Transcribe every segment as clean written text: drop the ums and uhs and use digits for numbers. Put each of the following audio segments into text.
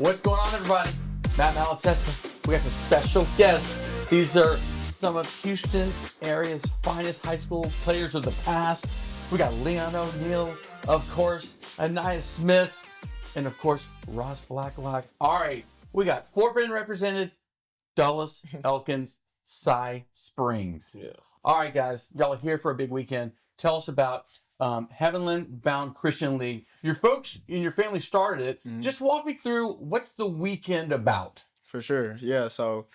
What's going on, everybody? Matt Malatesta. We got some special guests. These are some of Houston area's finest high school players of the past. We got Leon O'Neal, of course, Ainias Smith, and of course, Ross Blacklock. All right, we got Fort Bend represented, Dulles, Elkins, Cy Springs. Yeah. All right, guys, y'all are here for a big weekend. Tell us about Heavenbound Christian League. Your folks and your family started it. Just walk me through what's the weekend about. For sure. Yeah. So,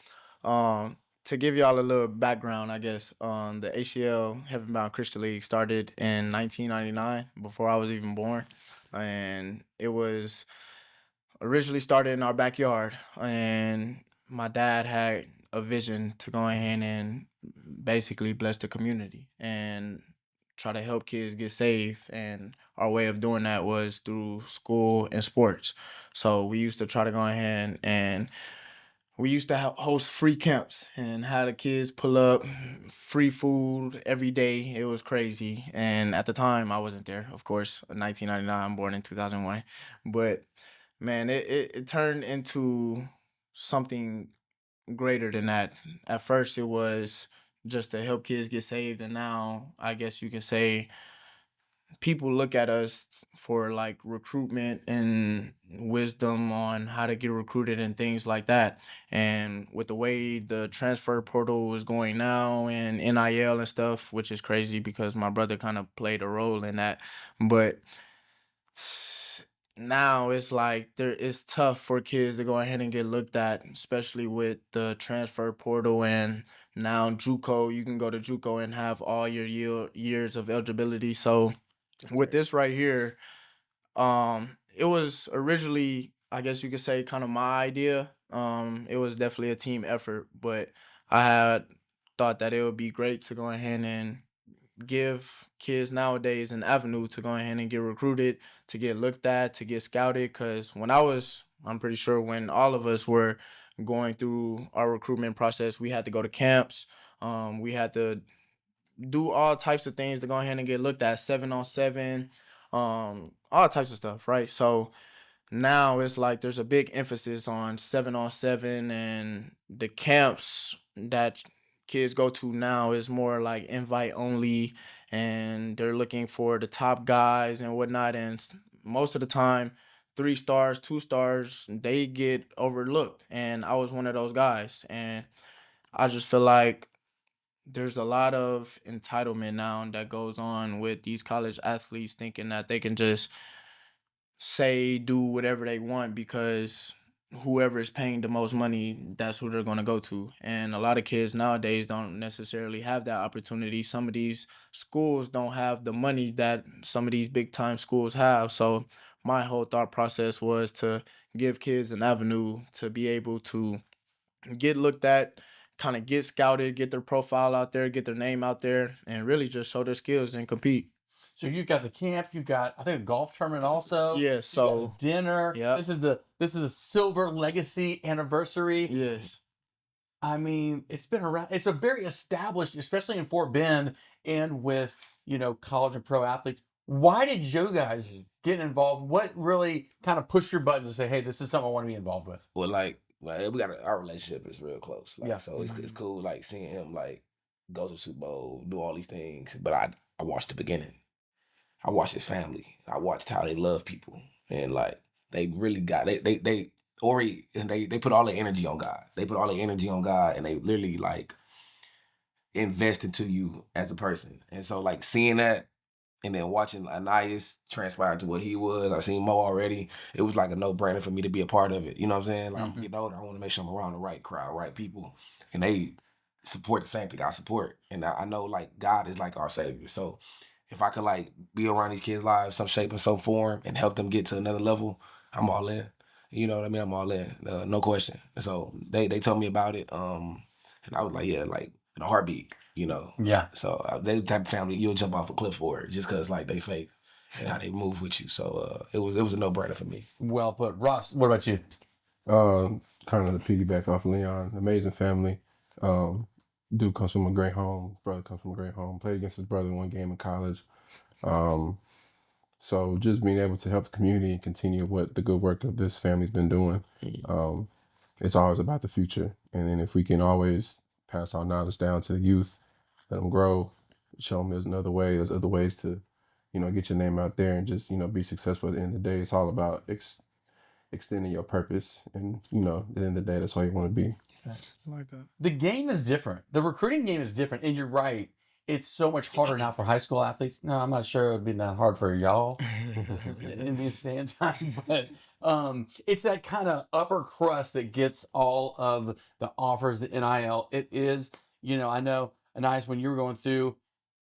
to give y'all a little background, I guess, the ACL Heavenbound Christian League started in 1999, before I was even born. And it was originally started in our backyard. And my dad had a vision to go ahead and basically bless the community and try to help kids get saved. And our way of doing that was through school and sports. So we used to try to go ahead and we used to host free camps and have the kids pull up, free food every day. It was crazy. And at the time, I wasn't there, of course, 1999. I'm born in 2001. But, man, it turned into something greater than that. At first, it was just to help kids get saved. And now, I guess you can say, people look at us for like recruitment and wisdom on how to get recruited and things like that. And with the way the transfer portal is going now and NIL and stuff, which is crazy because my brother kind of played a role in that. But now it's like it's tough for kids to go ahead and get looked at, especially with the transfer portal. And now JUCO, you can go to JUCO and have all your years of eligibility. So with this right here, it was originally, I guess you could say, kind of my idea. It was definitely a team effort, but I had thought that it would be great to go ahead and give kids nowadays an avenue to go ahead and get recruited, to get looked at, to get scouted. Because I'm pretty sure when all of us were going through our recruitment process, we had to go to camps. We had to do all types of things to go ahead and get looked at, 7-on-7, all types of stuff, right? So now it's like there's a big emphasis on 7-on-7, and the camps that kids go to now is more like invite only, and they're looking for the top guys and whatnot. And most of the time, 3 stars, 2 stars, they get overlooked. And I was one of those guys. And I just feel like there's a lot of entitlement now that goes on with these college athletes, thinking that they can just do whatever they want because whoever is paying the most money, that's who they're going to go to. And a lot of kids nowadays don't necessarily have that opportunity. Some of these schools don't have the money that some of these big time schools have. So my whole thought process was to give kids an avenue to be able to get looked at, kind of get scouted, get their profile out there, get their name out there, and really just show their skills and compete. So you've got the camp, you've got, I think, a golf tournament also. Yeah, so dinner. Yeah. This is the Silver Legacy anniversary. Yes. I mean, it's been around. It's a very established, especially in Fort Bend and with, college and pro athletes. Why did you guys get involved? What really kind of pushed your button to say, hey, this is something I want to be involved with? Well, we got our relationship is real close. Yeah. So it's cool, like seeing him like go to the Super Bowl, do all these things. But I watched the beginning. I watched his family. I watched how they love people, and like they really got they put all their energy on God. They put all their energy on God, and they literally like invest into you as a person. And so like seeing that, and then watching Ainias transpire to what he was, I seen Mo already. It was like a no-brainer for me to be a part of it. You know what I'm saying? Like I'm getting older, I want to make sure I'm around the right crowd, right people, and they support the same thing I support. And I know like God is like our savior. So if I could like be around these kids' lives, some shape and some form, and help them get to another level, I'm all in. You know what I mean? I'm all in, no question. And so they told me about it, and I was like, yeah, like in a heartbeat, Yeah. So they the type of family you'll jump off a cliff for it just because like they faith and how they move with you. So it was a no-brainer for me. Well put. Ross, what about you? Kind of to piggyback off Leon, amazing family. Dude comes from a great home. Brother comes from a great home. Played against his brother one game in college. So just being able to help the community and continue what the good work of this family's been doing, um, it's always about the future. And then if we can always pass our knowledge down to the youth, let them grow, show them there's another way, there's other ways to, get your name out there and just, be successful at the end of the day. It's all about extending your purpose. And, at the end of the day, that's all you want to be. Like that. The game is different. The recruiting game is different. And you're right. It's so much harder now for high school athletes. No, I'm not sure it would be that hard for y'all in this day and time. But it's that kind of upper crust that gets all of the offers, the NIL. It is, I know, Ainias, when you were going through,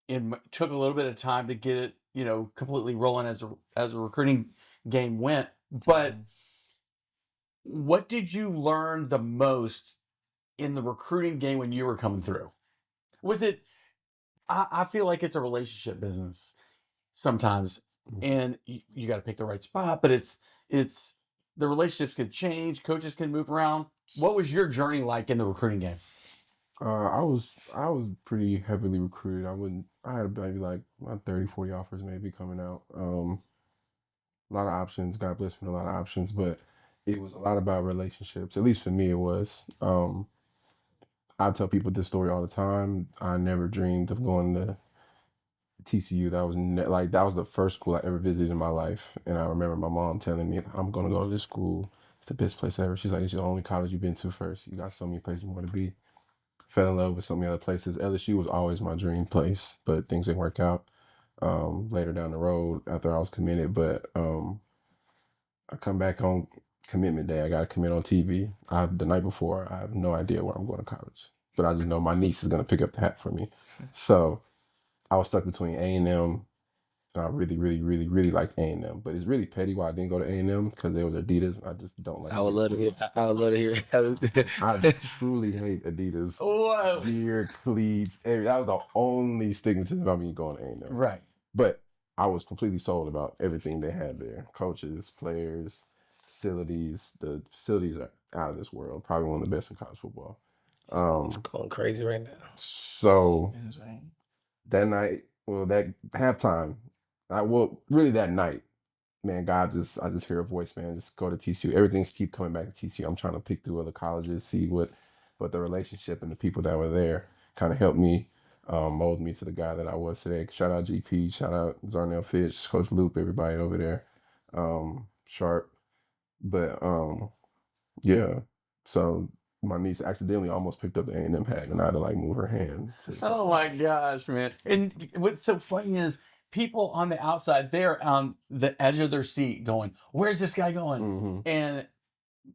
it took a little bit of time to get it, completely rolling as a recruiting game went. But what did you learn the most in the recruiting game when you were coming through? Was it, I feel like it's a relationship business sometimes, and you got to pick the right spot, but it's the relationships could change, coaches can move around. What was your journey like in the recruiting game? I was pretty heavily recruited. I had maybe like 30, 40 offers maybe coming out. A lot of options. God bless me, a lot of options, but it was a lot about relationships. At least for me, it was. I tell people this story all the time. I never dreamed of going to TCU. That was that was the first school I ever visited in my life, and I remember my mom telling me, "I'm gonna go to this school. It's the best place ever." She's like, "It's the only college you've been to first. You got so many places more to be." Fell in love with so many other places. LSU was always my dream place, but things didn't work out later down the road after I was committed. But I come back on commitment day. I got to commit on TV. The night before, I have no idea where I'm going to college, but I just know my niece is going to pick up the hat for me. So I was stuck between A&M. I really, really, really, really like A&M, but it's really petty why I didn't go to A&M because they was Adidas. I just don't like. I would love to hear. I would love to hear. I truly hate Adidas. Whoa. Gear, cleats, that was the only stigmatism about me going to A&M. Right. But I was completely sold about everything they had there. Coaches, players, facilities. The facilities are out of this world. Probably one of the best in college football. It's going crazy right now. So Insane. that night, that halftime, really that night, man, I just hear a voice, man, just go to TCU. Everything's keep coming back to TCU. I'm trying to pick through other colleges, see what the relationship and the people that were there kind of helped me mold me to the guy that I was today. Shout out GP, shout out Zarnell Fitch, Coach Loop, everybody over there, Sharp. But yeah, so my niece accidentally almost picked up the A&M hat, and I had to move her hand. Oh my gosh, man. And what's so funny is people on the outside, they're on the edge of their seat going, where's this guy going? Mm-hmm. And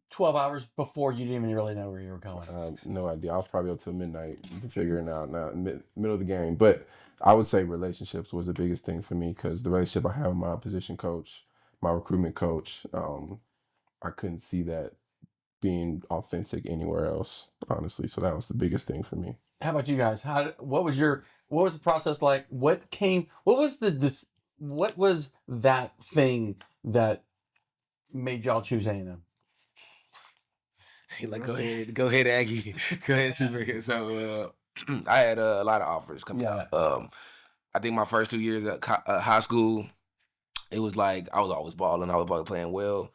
12 hours before, you didn't even really know where you were going. No idea. I was probably up till midnight to figuring out now, middle of the game. But I would say relationships was the biggest thing for me because the relationship I have with my position coach, my recruitment coach, I couldn't see that being authentic anywhere else, honestly. So that was the biggest thing for me. How about you guys? What was the process like? What was that thing that made y'all choose A&M? Like, go ahead, Aggie. Go ahead, Super. So I had a lot of offers coming out. I think my first 2 years at high school, it was like I was always balling. I was always playing well,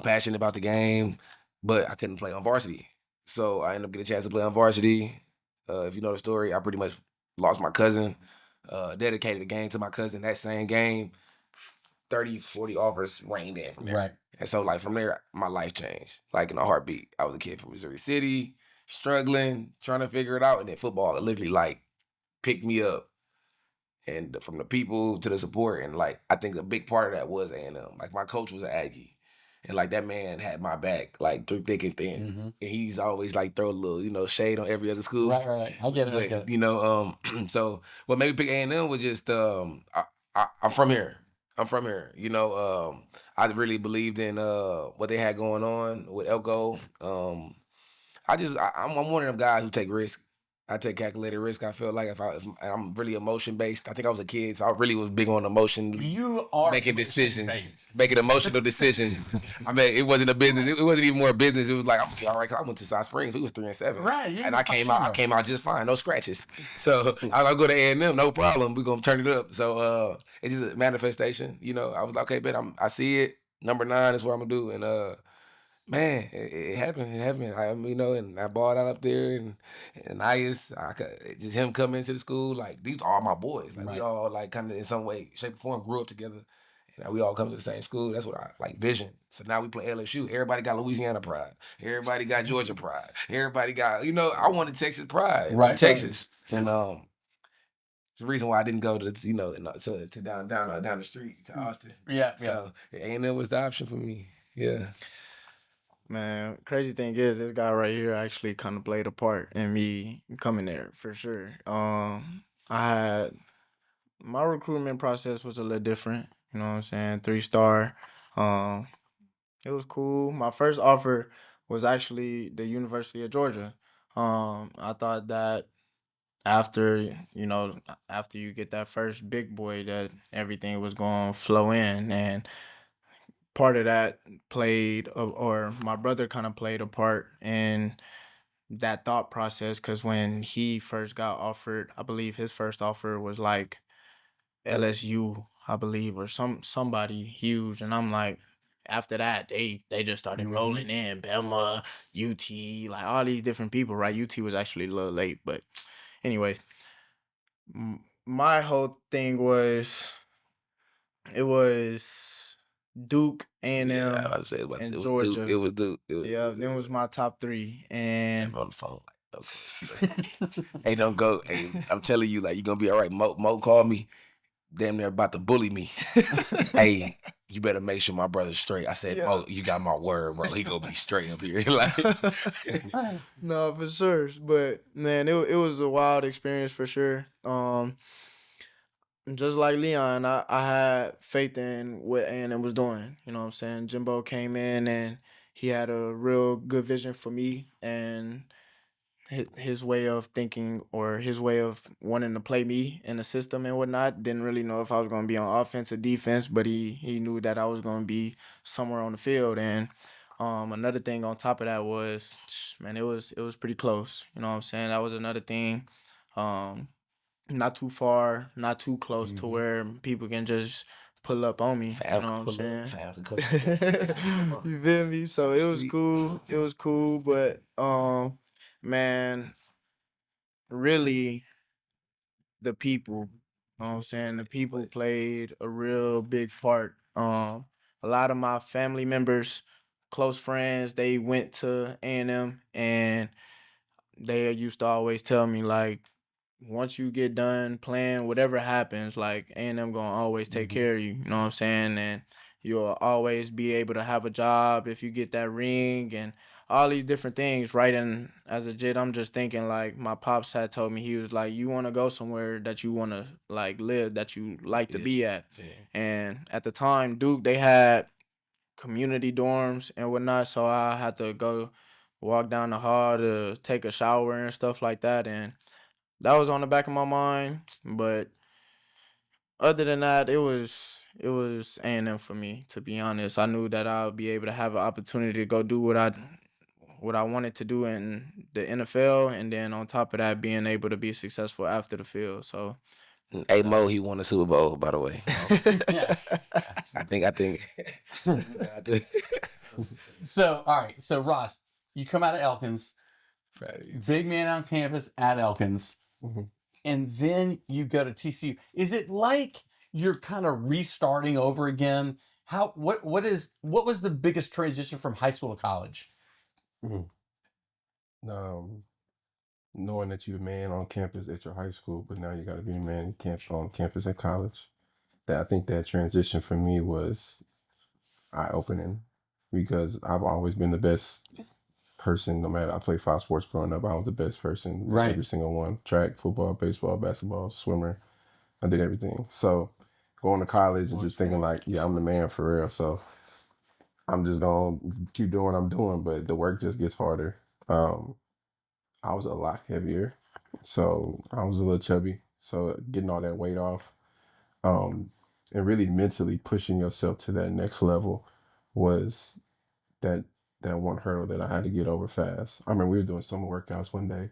passionate about the game, but I couldn't play on varsity. So I ended up getting a chance to play on varsity. If you know the story, I pretty much lost my cousin, dedicated the game to my cousin. That same game, 30, 40 offers rained in from there. Right. And so, from there, my life changed, in a heartbeat. I was a kid from Missouri City, struggling, trying to figure it out. And then football literally, picked me up. And from the people to the support. And, I think a big part of that was A&M. My coach was an Aggie. And, that man had my back, through thick and thin. Mm-hmm. And he's always, throw a little, shade on every other school. Right. I get it. So what made me pick A&M was just, I'm from here. I really believed in what they had going on with Elko. I'm one of them guys who take risks. I take calculated risk. I feel like if I'm really emotion based. I think I was a kid, so I really was big on emotion. You are making emotion decisions, based. making emotional decisions. I mean, it wasn't a business. It wasn't even more business. It was like I'm gonna be all right. 'Cause I went to South Springs. We was 3-7, Right, you and were I came out. I fine. came out just fine, no scratches. So I'll go to A&M, no problem. We gonna turn it up. So it's just a manifestation. You know, I was like, okay, bet I see it. Number 9 is what I'm gonna do, and man, it happened. It happened. You know, and I balled out up there, and Ainias, just him coming into the school. Like these are all my boys. Like we Right. all like kind of in some way, shape, or form grew up together. And we all come to the same school. That's what I like. Vision. So now we play LSU. Everybody got Louisiana pride. Everybody got Georgia pride. Everybody got, you know, I wanted Texas pride. Right. Texas. And it's the reason why I didn't go to, you know, to down the street to Austin. Yeah. So A&M was the option for me. Yeah. Man, crazy thing is this guy right here actually kind of played a part in me coming there for sure. I had my recruitment process was a little different. You know what I'm saying? 3-star. It was cool. My first offer was actually the University of Georgia. I thought that after after you get that first big boy, that everything was going to flow in, and part of that played, or my brother kind of played a part in that thought process, because when he first got offered, I believe his first offer was like LSU, I believe, or somebody huge, and I'm like, after that they just started rolling in Bama, UT, like all these different people, right? UT was actually a little late, but anyways, my whole thing was, it was Duke, A&M, Yeah, I said, and it was Georgia. Duke. It was Duke. Yeah, them was my top 3, and I'm on the phone. Like, okay. Hey, don't go. Hey, I'm telling you, like, you're gonna be all right. Mo called me, damn near about to bully me. Hey, you better make sure my brother's straight. I said, Mo, you got my word, bro. He gonna be straight up here. Like, no, for sure. But man, it was a wild experience for sure. Just like Leon, I had faith in what A&M was doing. You know what I'm saying? Jimbo came in and he had a real good vision for me, and his way of thinking, or his way of wanting to play me in the system and whatnot. Didn't really know if I was going to be on offense or defense, but he knew that I was going to be somewhere on the field. And another thing on top of that was, man, it was pretty close. You know what I'm saying? That was another thing. Not too far, not too close to where people can just pull up on me. You know what I'm saying? You feel me? So it was cool. It was cool, but man, really the people, you know what I'm saying? The people played a real big part. A lot of my family members, close friends, they went to A&M, and they used to always tell me, like, once you get done playing, whatever happens, like, A&M gonna always take care of you. You know what I'm saying? And you'll always be able to have a job if you get that ring, and all these different things, right? And as a jit, I'm just thinking, like, my pops had told me, he was like, you want to go somewhere that you want to, like, live, that you like to be at. Yeah. And at the time, Duke, they had community dorms and whatnot, so I had to go walk down the hall to take a shower and stuff like that, and that was on the back of my mind. But other than that, it was A&M for me, to be honest. I knew that I would be able to have an opportunity to go do what I wanted to do in the NFL, and then on top of that, being able to be successful after the field. So, hey, Mo, he won a Super Bowl, by the way. Yeah. I think. So, all right. So, Ross, you come out of Elkins, big man on campus at Elkins, and then you go to TCU. Is it like you're kind of restarting over again? What was the biggest transition from high school to college? Knowing that you're a man on campus at your high school, but now you got to be a man on campus at college. I think that transition for me was eye-opening, because I've always been the best person. No matter, I played 5 sports growing up. I was the best person, Right. every single one: track, football, baseball, basketball, swimmer. I did everything. So going to college and just thinking like, yeah, I'm the man for real. So I'm just gonna keep doing what I'm doing, but the work just gets harder. I was a lot heavier So I was a little chubby. So getting all that weight off, um, and really mentally pushing yourself to that next level was that that one hurdle that I had to get over fast. I remember we were doing summer workouts one day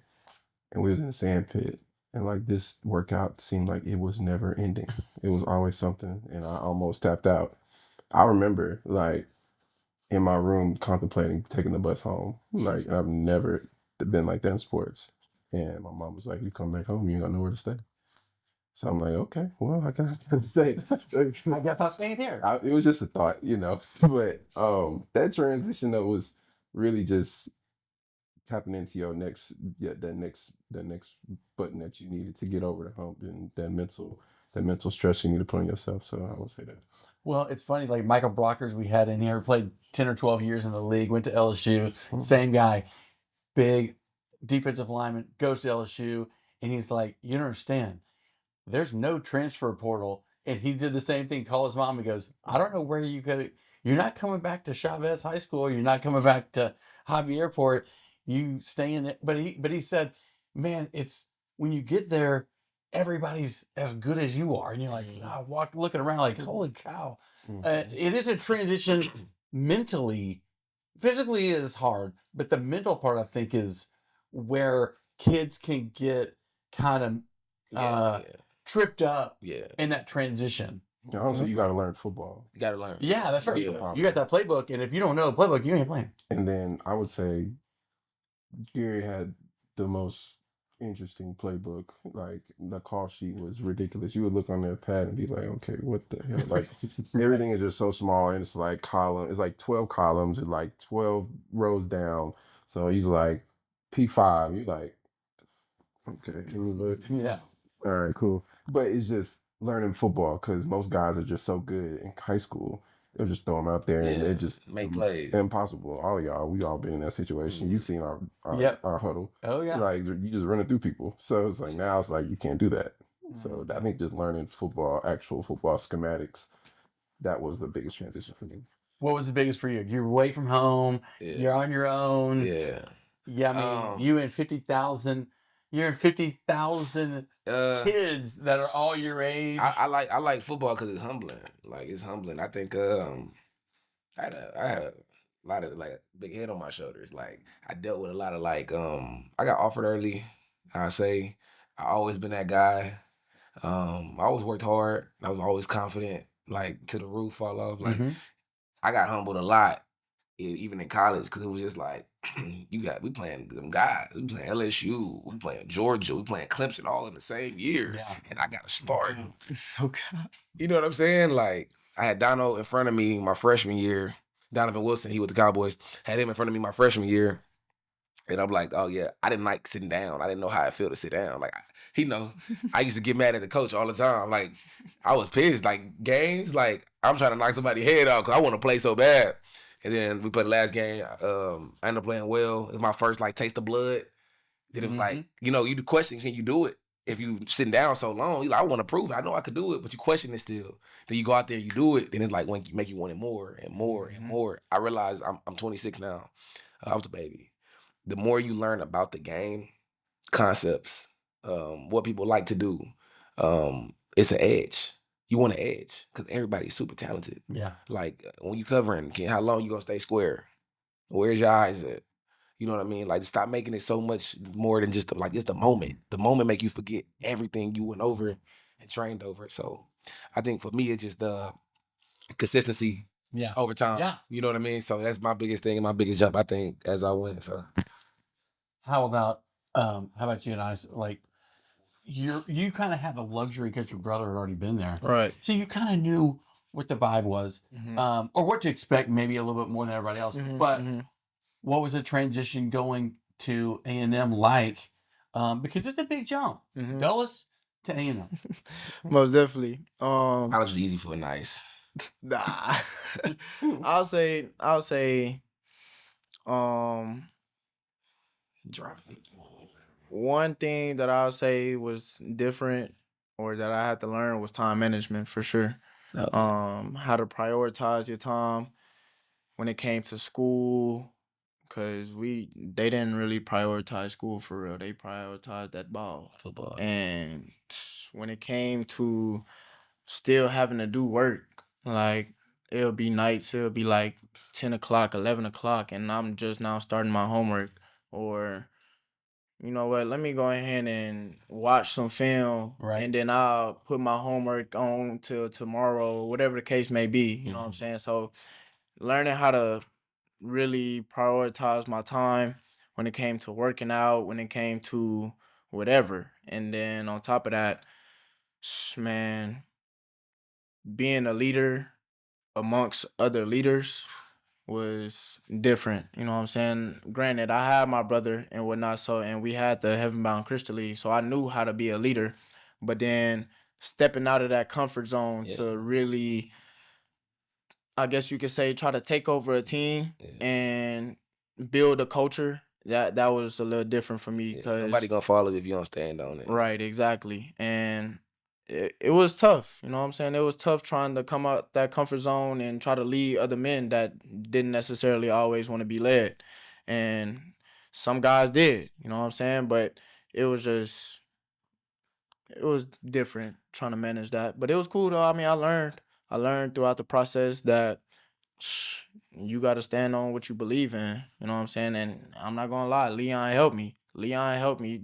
and we was in the sand pit and like this workout seemed like it was never ending. It was always something and I almost tapped out. I remember like in my room contemplating taking the bus home. Like and I've never been like that in sports. And my mom was like, "You come back home, you ain't got nowhere to stay." So I'm like, "Okay, well, I gotta stay." I guess I'm staying here. It was just a thought, you know. But that transition though was really just tapping into your next, yeah, that next button that you needed to get over the hump and that mental stress you need to put on yourself. So I would say that. Well, it's funny, like Michael Brockers we had in here, played 10 or 12 years in the league, went to LSU, same guy, big defensive lineman, goes to LSU, and he's like, you don't understand, there's no transfer portal. And he did the same thing, call his mom and goes, I don't know where you could, you're not coming back to Chavez High School, you're not coming back to Hobby Airport, you stay in there. But he said, man, it's when you get there, everybody's as good as you are. And you're like, I walk looking around like, holy cow. It is a transition mentally. Physically is hard, but the mental part I think is where kids can get kind of Yeah, tripped up yeah. in that transition. Yeah, honestly, you got to learn football. You gotta learn. Yeah, that's right. Yeah. You got that playbook, and if you don't know the playbook, you ain't playing. And then I would say Gary had the most interesting playbook. Like the call sheet was ridiculous. You would look on their pad and be like, okay, what the hell? Like everything is just so small and it's like it's like 12 columns and like 12 rows down. So he's like P5. You're like, okay. Let me look. Yeah. All right, cool. But it's just learning football because most guys are just so good in high school. They'll just throw them out there and Yeah, it just make plays. impossible. All of y'all, we all been in that situation. You seen our Yep. our huddle. Oh yeah. Like you just running through people. So it's like now it's like you can't do that. So Mm-hmm. I think just learning football, actual football schematics, that was the biggest transition for me. What was the biggest for you? You're away from home. Yeah. You're on your own. Yeah. Yeah, I mean, you and 50,000. You're in 50,000 kids that are all your age. I like football because it's humbling. Like it's humbling. I think I had a lot of like big head on my shoulders. Like I dealt with a lot of like I got offered early. I say I always been that guy. I always worked hard. I was always confident. Like to the roof fall off. Like I got humbled a lot, even in college, because it was just like we playing them guys. We playing LSU. We playing Georgia. We playing Clemson all in the same year. Yeah. And I got to start. Okay. You know what I'm saying? Like I had Dono in front of me my freshman year. Donovan Wilson, he was the Cowboys. Had him in front of me my freshman year. And I'm like, oh yeah, I didn't like sitting down. I didn't know how it felt to sit down. Like, he know, I used to get mad at the coach all the time. Like, I was pissed. Like, games, like, I'm trying to knock somebody's head off because I want to play so bad. And then we played the last game. I ended up playing well. It was my first, like, taste of blood. Then it was like, you know, you do question, can you do it? If you sitting down so long, you like, I want to prove it. I know I could do it, but you question it still. Then you go out there and you do it. Then it's like, when you make you want it more and more and more. I realized I'm 26 now. I was a baby. The more you learn about the game, concepts, what people like to do, it's an edge. You want an edge because everybody's super talented. Yeah. Like when you covering, how long you gonna stay square? Where's your eyes at? You know what I mean? Like stop making it so much more than just the moment. The moment make you forget everything you went over and trained over. So I think for me it's just the consistency. Yeah. Over time. Yeah. You know what I mean? So that's my biggest thing and my biggest jump, I think, as I went. So How about you and I? Like, you kind of had the luxury because your brother had already been there, Right. so you kind of knew what the vibe was, or what to expect, maybe a little bit more than everybody else. But what was the transition going to A&M like? Because it's a big jump, Dulles to A&M. Most definitely. college was easy for nice. Nah. I'll say Drop it. one thing that I'll say was different or that I had to learn was time management for sure. How to prioritize your time when it came to school, because they didn't really prioritize school for real. They prioritized that ball. Football. And when it came to still having to do work, like it'll be nights, it'll be like 10 o'clock, 11 o'clock, and I'm just now starting my homework. Or, you know what, let me go ahead and watch some film, Right. and then I'll put my homework on till tomorrow, whatever the case may be. You know what I'm saying? So learning how to really prioritize my time when it came to working out, when it came to whatever. And then on top of that, man, being a leader amongst other leaders was different. You know what I'm saying? Granted, I had my brother and whatnot, so and we had the Heavenbound Christian League, so I knew how to be a leader. But then stepping out of that comfort zone to really, I guess you could say, try to take over a team and build a culture. That was a little different for me because nobody gonna follow if you don't stand on it. right, exactly. And it was tough. You know what I'm saying? It was tough trying to come out that comfort zone and try to lead other men that didn't necessarily always want to be led. And some guys did, you know what I'm saying? But it was just it was different trying to manage that. But it was cool though. I mean, I learned throughout the process that you got to stand on what you believe in. You know what I'm saying? And I'm not going to lie, Leon helped me. Leon helped me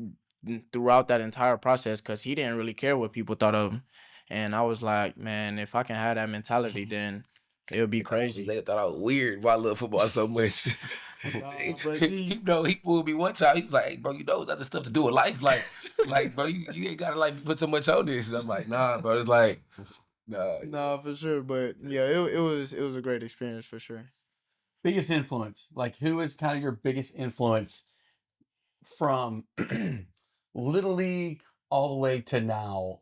throughout that entire process because he didn't really care what people thought of him. And I was like, man, if I can have that mentality, then it would be crazy. They thought I was weird why I love football so much. But see, You know, he pulled me one time. He was like, "Hey, bro, you know, there's other stuff to do in life. Like, bro, you ain't gotta like put so much on this." And I'm like, "Nah, bro." It's like, nah. no, for sure. But yeah, it was a great experience for sure. Biggest influence, like who is kind of your biggest influence from Little League all the way to now?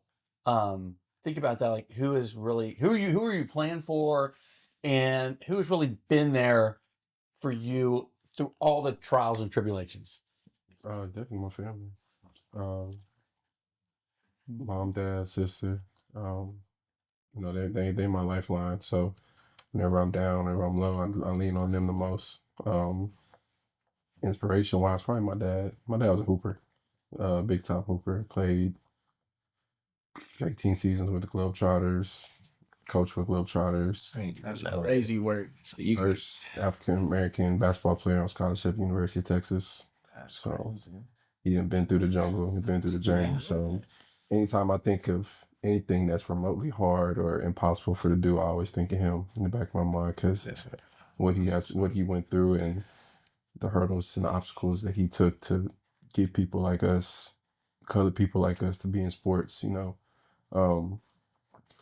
Think about that. Like who are you playing for, and who has really been there for you through all the trials and tribulations? Definitely my family. Mom, dad, sister. You know, they my lifeline. So whenever I'm down, whenever I'm low, I lean on them the most. Inspiration wise, probably my dad. My dad was a hooper, big time hooper. Played 18 seasons with the Globetrotters, coach with Globetrotters. That's crazy work. So you First African American basketball player on scholarship, University of Texas. That's So crazy. he done been through the jungle, he been through the journey. So anytime I think of anything that's remotely hard or impossible for to do, I always think of him in the back of my mind because what he went through and the hurdles and the obstacles that he took to get people like us, colored people like us, to be in sports. You know,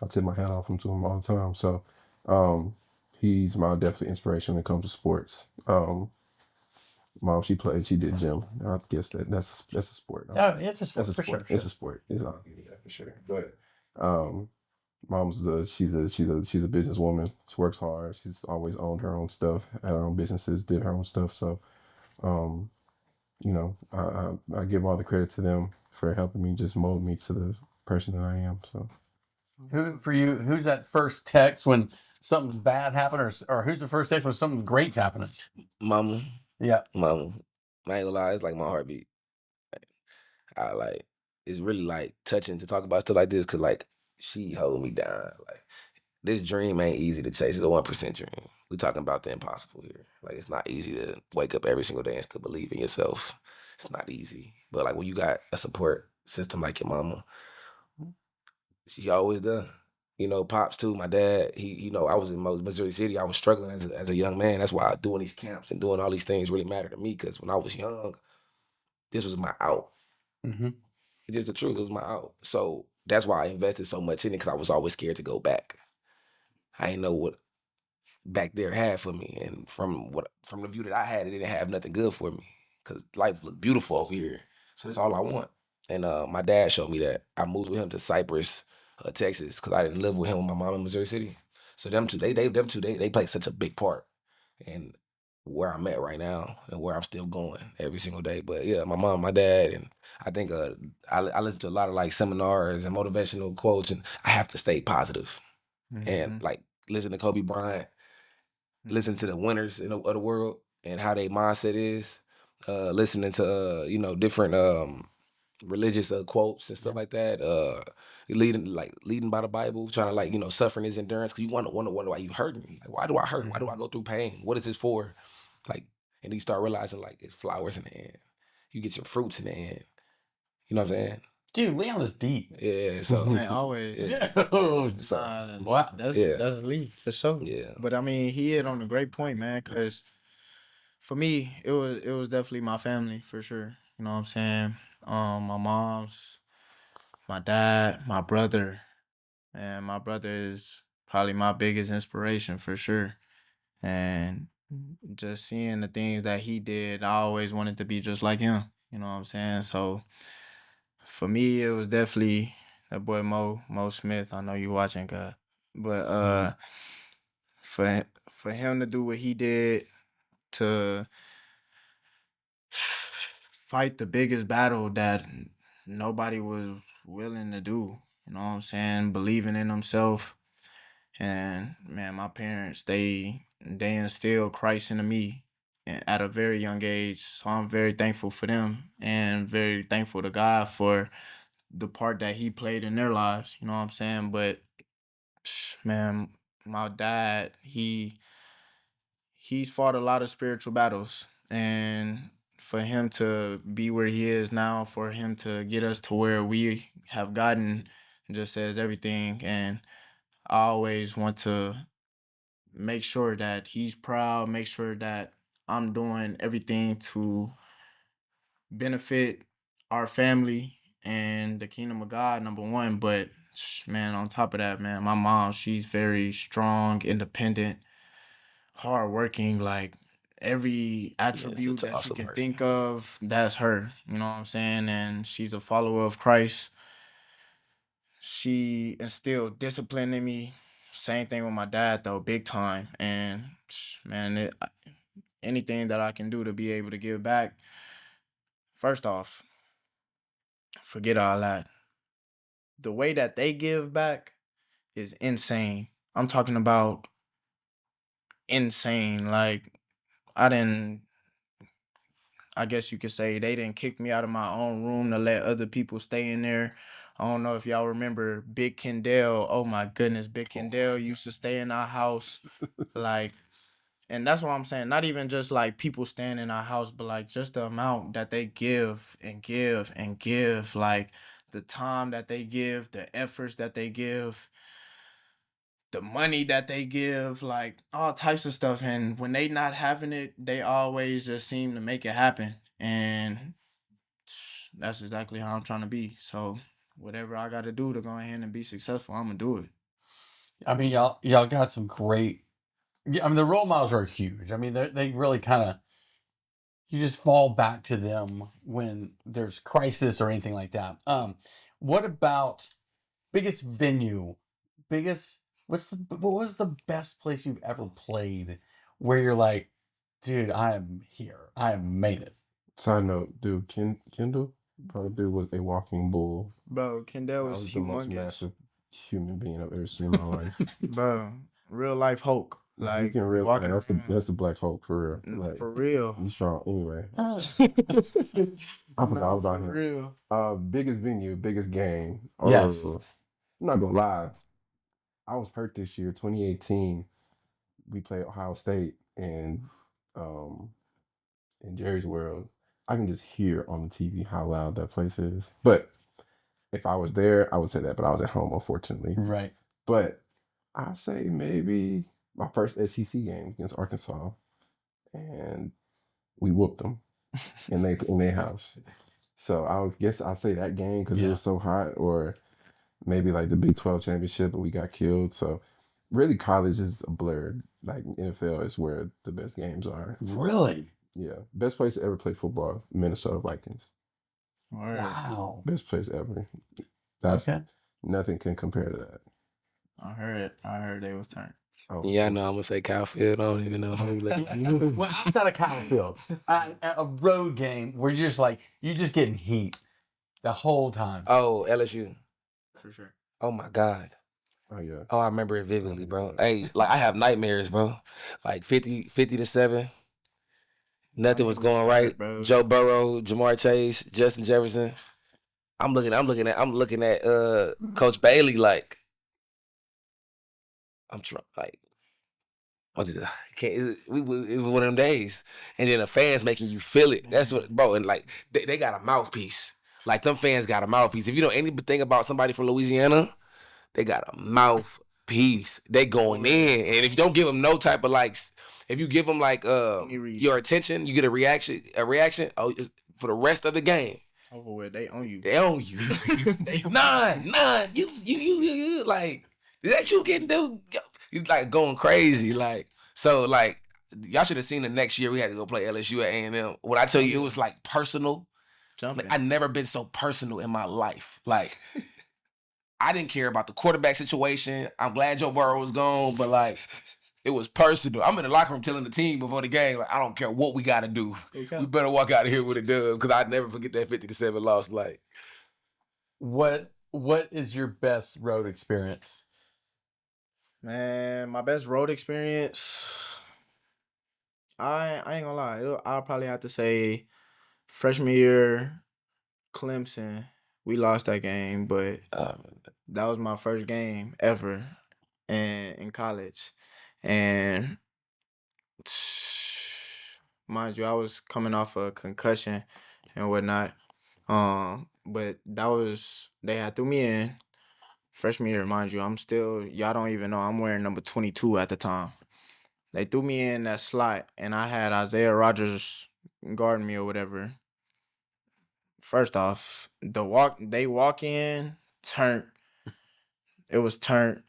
I tip my hat off to him all the time. So he's my definitely inspiration when it comes to sports. Mom, she did gym. I guess that's a sport. Oh, it's a sport, That's a for sport. sure. It's a sport. I'll give you that for sure. But mom's she's a businesswoman. She works hard. She's always owned her own stuff, had her own businesses, did her own stuff. So you know, I give all the credit to them for helping me just mold me to the person that I am. So Who's that first text when something bad happened, or who's the first text when something great's happening? Mama. Yeah. Mama. I ain't gonna lie, it's like my heartbeat. It's really like touching to talk about stuff like this because like she hold me down. Like this dream ain't easy to chase. It's a 1% dream. We talking about the impossible here. Like it's not easy to wake up every single day and still believe in yourself. It's not easy. But like when you got a support system like your mama, she always there. You know, pops too. My dad, I was in Missouri City. I was struggling as a young man. That's why doing these camps and doing all these things really mattered to me because when I was young, this was my out. Mm-hmm. It's just the truth. It was my out. So that's why I invested so much in it because I was always scared to go back. I didn't know what back there had for me, and from the view that I had, it didn't have nothing good for me because life looked beautiful over here. So that's all I want. And my dad showed me that. I moved with him to Cypress, Texas, because I didn't live with him with my mom in Missouri City. So them two, they played such a big part in where I'm at right now and where I'm still going every single day. But yeah, my mom, my dad, and I think I listen to a lot of like seminars and motivational quotes, and I have to stay positive and like listen to Kobe Bryant, listen to the winners of the world. and how their mindset is, listening to different religious quotes and stuff like that, leading by the Bible, trying to suffering is endurance, because you wonder why you hurting. Like, why do I hurt? Why do I go through pain? What is this for? Like, and you start realizing like it's flowers in the end. You get your fruits in the end. You know what I'm saying? Dude, Leon is deep. Yeah. So Man, always. yeah. So Wow. That's Yeah. elite for sure. yeah. But I mean, he hit on a great point, man. Because for me, it was definitely my family for sure. You know what I'm saying? My mom's, my dad, my brother, and my brother is probably my biggest inspiration for sure. And just seeing the things that he did, I always wanted to be just like him. You know what I'm saying? So for me, it was definitely that boy Mo Smith. I know you watching, God, but for him to do what he did to fight the biggest battle that nobody was willing to do. You know what I'm saying? Believing in himself. And man, my parents, they instilled Christ into me at a very young age. So I'm very thankful for them and very thankful to God for the part that he played in their lives. You know what I'm saying? But man, my dad, he's fought a lot of spiritual battles, and for him to be where he is now, for him to get us to where we have gotten, just says everything. And I always want to make sure that he's proud, make sure that I'm doing everything to benefit our family and the kingdom of God, number one. But man, on top of that, man, my mom, she's very strong, independent, hardworking, like every attribute Such an that you awesome can person. think of, that's her. You know what I'm saying? And she's a follower of Christ. She instilled discipline in me. Same thing with my dad, though, big time. And man, anything that I can do to be able to give back, first off, forget all that. The way that they give back is insane. I'm talking about insane. Like, I didn't, I guess you could say they didn't kick me out of my own room to let other people stay in there. I don't know if y'all remember Big Kendall. Oh my goodness, Big Kendall used to stay in our house. Like, and that's what I'm saying. Not even just like people staying in our house, but like just the amount that they give and give and give. Like the time that they give, the efforts that they give, the money that they give, like all types of stuff. And when they not having it, they always just seem to make it happen. And that's exactly how I'm trying to be. So whatever I got to do to go ahead and be successful, I'm gonna do it. I mean, y'all got some great. Yeah, I mean, the role models are huge. I mean, they really kind of, you just fall back to them when there's crisis or anything like that. What about biggest venue? Biggest what was the best place you've ever played where you're like, dude, I am here. I have made it. Side note, dude, Kendall, probably dude was a walking bull. Bro, Kendall That was was the most humongous. massive human being I've ever seen in my life. Bro, real life Hulk. Like, you Like can really, like, walking that's around. the Black Hulk for real. Like, For real. he's strong. Anyway, Uh, I forgot all For about him. real. Biggest venue, biggest game. Yes. I'm not gonna lie. I was hurt this year, 2018. We played Ohio State and in Jerry's World. I can just hear on the TV how loud that place is. But if I was there, I would say that. But I was at home, unfortunately. right. But I say maybe my first SEC game against Arkansas, and we whooped them in their house. So I would guess I'll say that game because it Yeah. was so hot, or maybe like the Big 12 championship, but we got killed. So really, college is a blur. Like NFL is where the best games are. Really? Yeah, best place to ever play football, Minnesota Vikings. Word. Wow. Best place ever. That's Okay. nothing can compare to that. I heard they was turned. Oh, Yeah, I know. I'm gonna say Cowfield. I don't even know. Well, outside of Cottonfield, a road game where you're just like, you're just getting heat the whole time. Oh, LSU. For sure. Oh my God. oh yeah. Oh, I remember it vividly, bro. Hey, like I have nightmares, bro. Like 50 to 7. Nothing was going right. bro. Joe Burrow, Jamar Chase, Justin Jefferson. I'm looking at Coach Bailey like I'm trying like it was one of them days. And then the fans making you feel it. That's what, bro. And like they got a mouthpiece. Like them fans got a mouthpiece. If you know anything about somebody from Louisiana, they got a mouthpiece. They going in. And if you don't give them no type of if you give them your attention, you get a reaction. For the rest of the game. Over with, they own you. They own you. Nine. You like that you getting do? You like going crazy. Like y'all should have seen the next year we had to go play LSU at A&M. When I tell you it was like personal. Jumping. Like, I've never been so personal in my life. Like I didn't care about the quarterback situation. I'm glad Joe Burrow was gone, but like it was personal. I'm in the locker room telling the team before the game, like, I don't care what we got to do. Okay. We better walk out of here with a dub because I'd never forget that 50-7 loss. Like, what is your best road experience? Man, my best road experience, I ain't gonna lie. I'll probably have to say freshman year, Clemson. We lost that game, but that was my first game ever in college. And mind you, I was coming off a concussion and whatnot. But they had threw me in freshman year, mind you. Y'all don't even know, I'm wearing number 22 at the time. They threw me in that slot, and I had Isaiah Rodgers guarding me or whatever. First off, they walk in, turn. It was turned.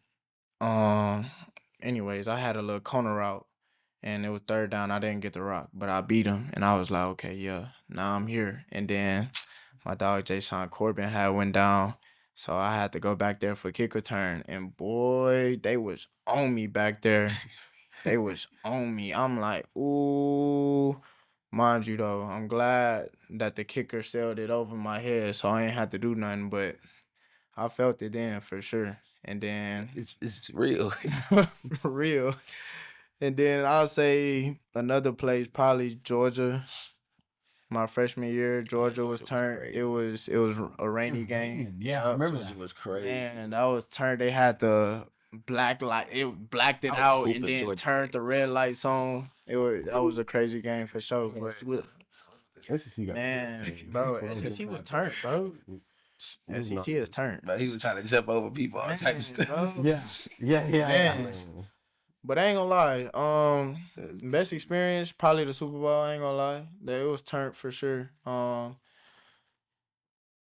Anyways, I had a little corner route, and it was third down. I didn't get the rock, but I beat him, and I was like, okay, yeah, now I'm here. And then my dog, Jay Sean Corbin, had went down, so I had to go back there for kick return. And, boy, they was on me back there. They was on me. I'm like, ooh. Mind you, though, I'm glad that the kicker sailed it over my head, so I ain't had to do nothing, but I felt it then for sure. And then it's real. For real. And then I'll say another place, probably Georgia. My freshman year, Georgia was turned. It was a rainy game. Yeah, I remember that. It was crazy. And that was turned. They had the black light. It blacked it out and then Georgia. Turned the red lights on. That was a crazy game for sure. But, SEC got bro, SEC was turned, bro. SEC is turned. But he was trying to jump over people, all type of stuff. Yeah. But I ain't gonna lie. Best experience, probably the Super Bowl. I ain't gonna lie. It was turned for sure. But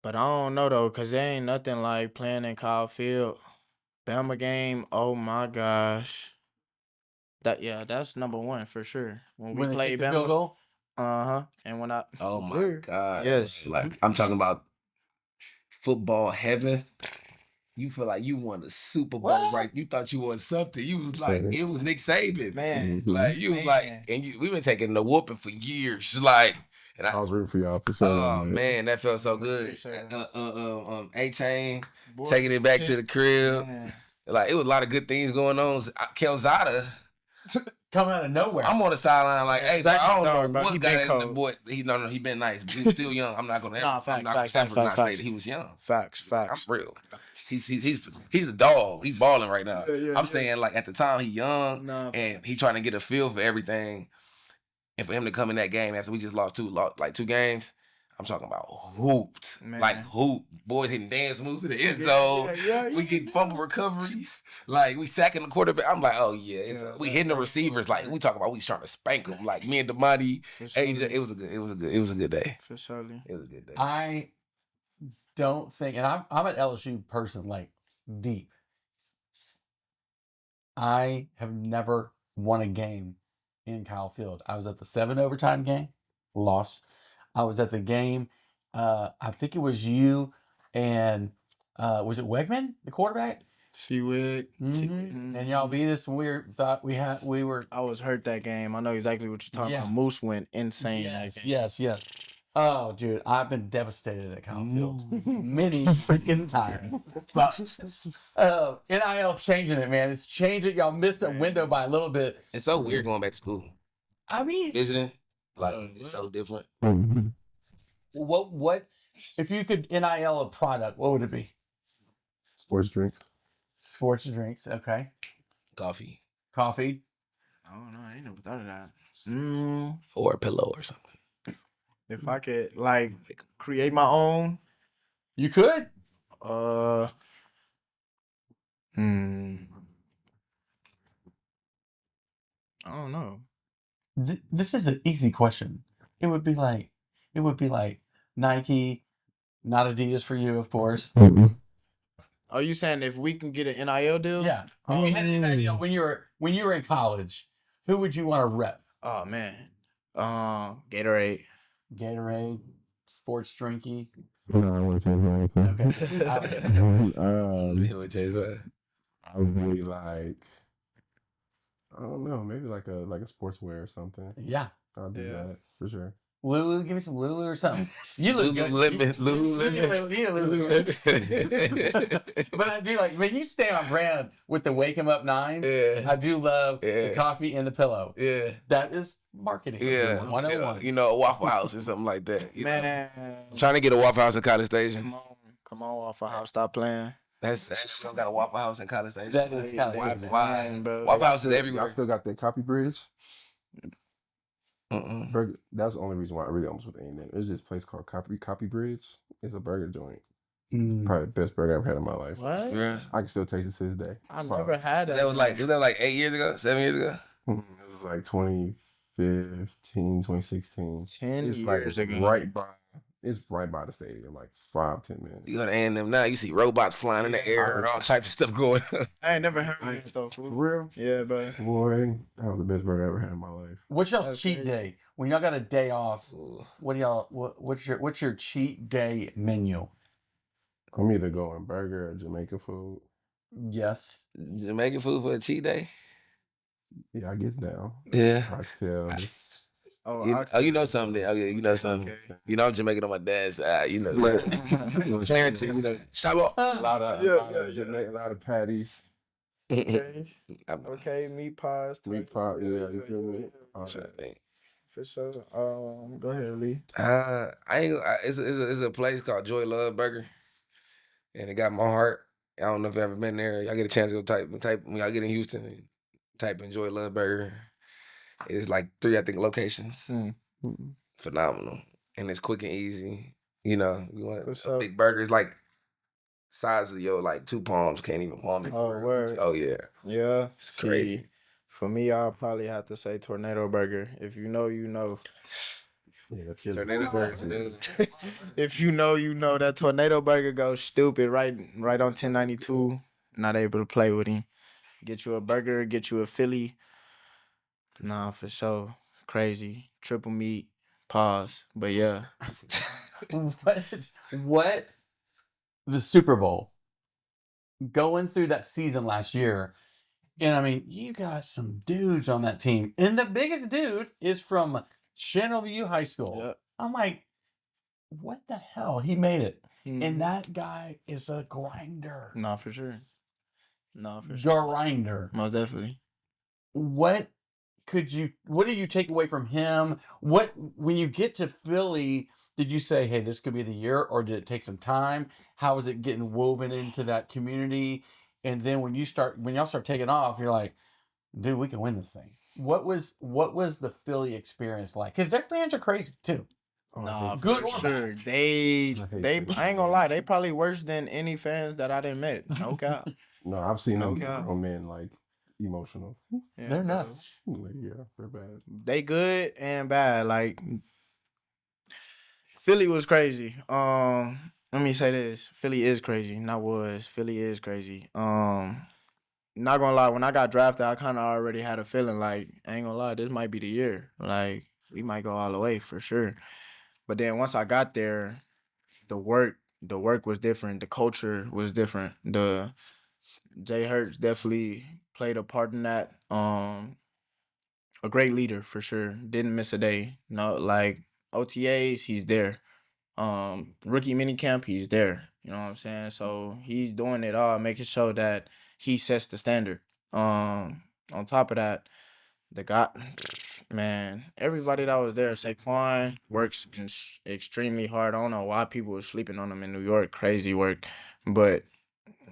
I don't know though, cause there ain't nothing like playing in Kyle Field. Bama game, oh my gosh. That's number one for sure. When we played Bama. Field goal? And when I oh my God. Yes. Like I'm talking about football heaven. You feel like you won the Super Bowl, right? You thought you won something. You was like, it was Nick Saban, man. Like you was like, and we've been taking the whooping for years. Like, and I was rooting for y'all for sure. Oh man, that felt so good. A-Chain taking it back to the crib. Man. Like it was a lot of good things going on. Calzada coming out of nowhere. I'm on the sideline like, hey, exactly. I don't know what got in the boy. He been nice. He was still young. I'm not gonna. Facts. Say that he was young. Facts. I'm real. He's a dog. He's balling right now. I'm saying like at the time he young and he trying to get a feel for everything. And for him to come in that game after we just lost two games, I'm talking about hooped. Man. Like hoop. Boys hitting dance moves to the end zone. We getting fumble recoveries. Like we sacking the quarterback. I'm like, oh yeah. We hitting the receivers. Like we talking about we trying to spank them. Like me and Damati. AJ, it was a good day. For sure. It was a good day. I don't think, and I'm an LSU person, like deep. I have never won a game in Kyle Field. I was at the 7 overtime game, lost. I was at the game. I think it was you and was it Wegman, the quarterback? Seawig. Mm-hmm. And y'all beat us. We were. I was hurt that game. I know exactly what you're talking about. Moose went insane. Yes. Oh, dude, I've been devastated at Kyle Field many freaking times. But NIL changing it, man. It's changing. Y'all missed that window by a little bit. It's so weird going back to school. I mean, isn't it? Like it's so different. What if you could NIL a product? What would it be? Sports drink. Sports drinks. Okay. Coffee Coffee. I don't know. I ain't never thought of that. or a pillow or something. If I could like create my own, You could. I don't know. This is an easy question. It would be like Nike, not Adidas for you, of course. Are you saying if we can get an NIL deal? Yeah. If you had an idea when you were in college, who would you want to rep? Oh man. Gatorade. Gatorade, sports drinky. No, I want to change my answer. Okay. You would change that. I would really like. I don't know, maybe like a sportswear or something. Yeah. I'll do that for sure. Lulu, give me some Lulu or something. You look good. Lululemon. You Lululemon. But I do like when you stay on brand with the Wake 'em Up 9. Yeah. I do love the Yeah. coffee and the pillow. Yeah. That is marketing. Yeah. 101. You know, a Waffle House or something like that. You know? Man. I'm trying to get a Waffle House in College Station. Come on, Waffle House. Stop playing. That's got a Waffle House in College Station. That is kind Why- of why- bro. Waffle House is Y'all everywhere. still got that copy bridge? Mm-mm. Burger. That's the only reason why I really almost went to A&M. There's this place called Copy Bridge. It's a burger joint. Probably the best burger I've had in my life. What? Yeah. I can still taste it to this day. I never had that. Was that like 8 years ago? 7 years ago? It was like 2015, 2016. 10 It's years like ago. It's right by the stadium, like 5-10 minutes. You go to A&M now, you see robots flying in the air and all types of stuff going on. I ain't never heard of it though. For real? Yeah, bro. Boy, that was the best burger I ever had in my life. What's y'all's That's cheat crazy. day? When y'all got a day off, Ooh. what's your cheat day menu? I'm either going burger or Jamaican food. Yes. Jamaican food for a cheat day? Yeah, I get down. Yeah. Oxtail. You know something. Then. Oh, yeah, you know something. Okay. You know I'm Jamaican on my dad's side. You know. Clarence, you know. Shabba. A lot of patties. Okay. Okay, meat pies. Meat pie, yeah, you feel me? All Trying to that. think. For sure. Go ahead, Lee. It's a place called Joy Love Burger, and it got my heart. I don't know if you've ever been there. Y'all get a chance to go type when y'all get in Houston. Type in Joy Love Burger. It's like 3, I think, locations. Phenomenal, and it's quick and easy. You know, you want For a sure. big burger. It's like size of your like 2 palms. Can't even palm it. Oh, word. Oh yeah, Yeah. it's crazy. See, for me, I'll probably have to say Tornado Burger. If you know, you know. Yeah, chili. Tornado burgers, dude. If you know, you know. That Tornado Burger goes stupid right on 1092. Not able to play with him. Get you a burger, get you a Philly. Nah, for sure. Crazy. Triple meat. Pause. But yeah. What the Super Bowl going through that season last year, and I mean, you got some dudes on that team, and the biggest dude is from Channelview High School. Yep. I'm like, what the hell? He made it, Mhm. and that guy is a grinder. Nah, for sure. Nah, for sure. Grinder. Most definitely. What did you take away from him? When you get to Philly, did you say, hey, this could be the year, or did it take some time? How is it getting woven into that community? And then when y'all start taking off, you're like, dude, we can win this thing. What was the Philly experience like? Because their fans are crazy too. Nah, Good for or sure. They I hate I ain't gonna lie, they probably worse than any fans that I done met. No cap. No, I've seen them Okay. grown men like emotional. Yeah, They're bro. nuts. Like, yeah, they're bad. They good and bad. Like Philly was crazy. Let me say this. Philly is crazy. Not was. Philly is crazy. Not gonna lie, when I got drafted, I kinda already had a feeling like, I ain't gonna lie, this might be the year. Like, we might go all the way for sure. But then once I got there, the work was different. The culture was different. The Jay Hurts definitely played a part in that. A great leader for sure. Didn't miss a day. No, like OTAs, he's there. Rookie minicamp, he's there. You know what I'm saying? So he's doing it all, making sure that he sets the standard. On top of that, the guy, Man, everybody that was there, Saquon works extremely hard. I don't know why people were sleeping on him in New York. Crazy work. But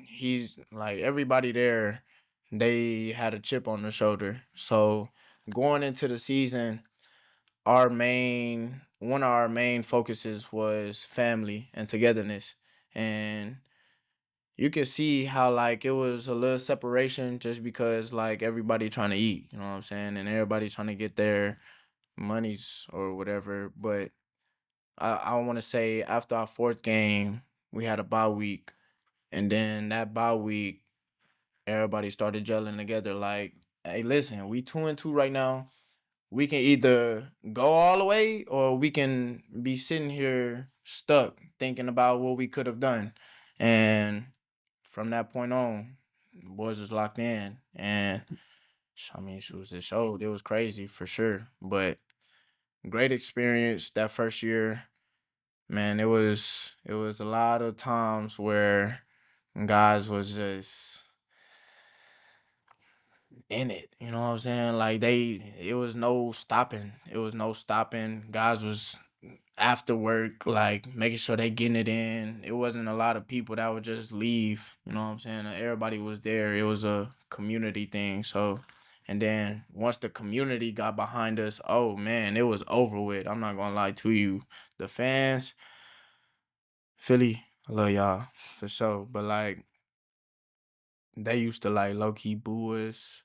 he's like everybody there, they had a chip on their shoulder. So going into the season, one of our main focuses was family and togetherness. And you could see how like it was a little separation just because like everybody trying to eat, you know what I'm saying? And everybody trying to get their monies or whatever. But I want to say after our fourth game, we had a bye week. And then that bye week, everybody started gelling together. Like, hey, listen, we 2-2 right now. We can either go all the way or we can be sitting here stuck thinking about what we could have done. And from that point on, boys was locked in. And I mean, it showed. It was crazy for sure. But great experience that first year. Man, it was a lot of times where guys was just in it. You know what I'm saying? Like it was no stopping. It was no stopping. Guys was after work, like making sure they getting it in. It wasn't a lot of people that would just leave. You know what I'm saying? Everybody was there. It was a community thing. So, and then once the community got behind us, oh man, it was over with. I'm not gonna lie to you. The fans, Philly, I love y'all for sure. But like they used to like low key boo us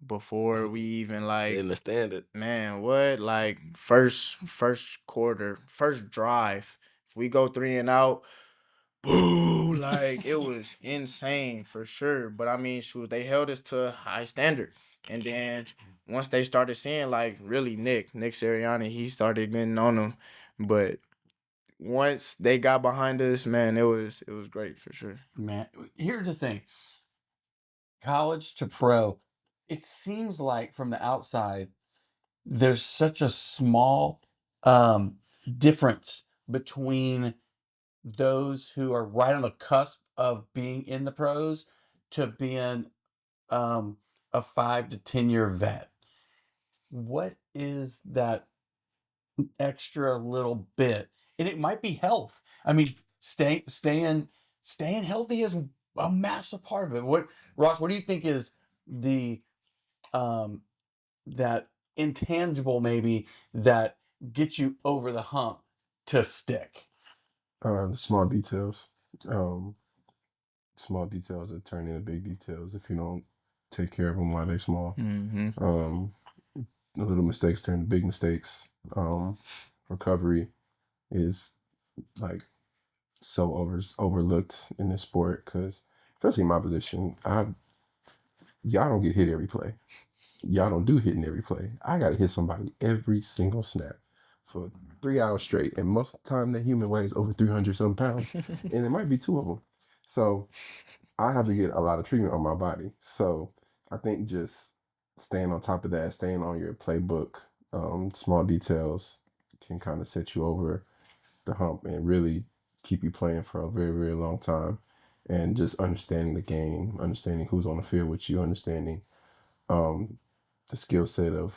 before we even like, Setting the standard. man, what? Like first quarter, first drive. If we go 3 and out, boo, like it was insane for sure. But I mean, shoot, they held us to a high standard. And then once they started seeing like really Nick Sirianni, he started getting on them. But once they got behind us, man, it was great for sure. Man, here's the thing. College to pro, it seems like from the outside, there's such a small difference between those who are right on the cusp of being in the pros to being a 5 to 10 year vet. What is that extra little bit? And it might be health. I mean, staying healthy is a massive part of it. What, Ross, what do you think is the um that intangible maybe that gets you over the hump to stick? Small details. Um, Small details that turn into big details if you don't take care of them while they're small. Mm-hmm. The little mistakes turn to big mistakes. Recovery is like so overlooked in this sport because, especially in my position, y'all don't get hit every play. Y'all don't do hitting every play. I got to hit somebody every single snap for 3 hours straight, and most of the time that human weighs over 300 some pounds, and it might be two of them. So I have to get a lot of treatment on my body. So I think just staying on top of that, staying on your playbook, small details can kind of set you over the hump and really keep you playing for a very, very long time. And just understanding the game, understanding who's on the field with you, understanding um, the skill set of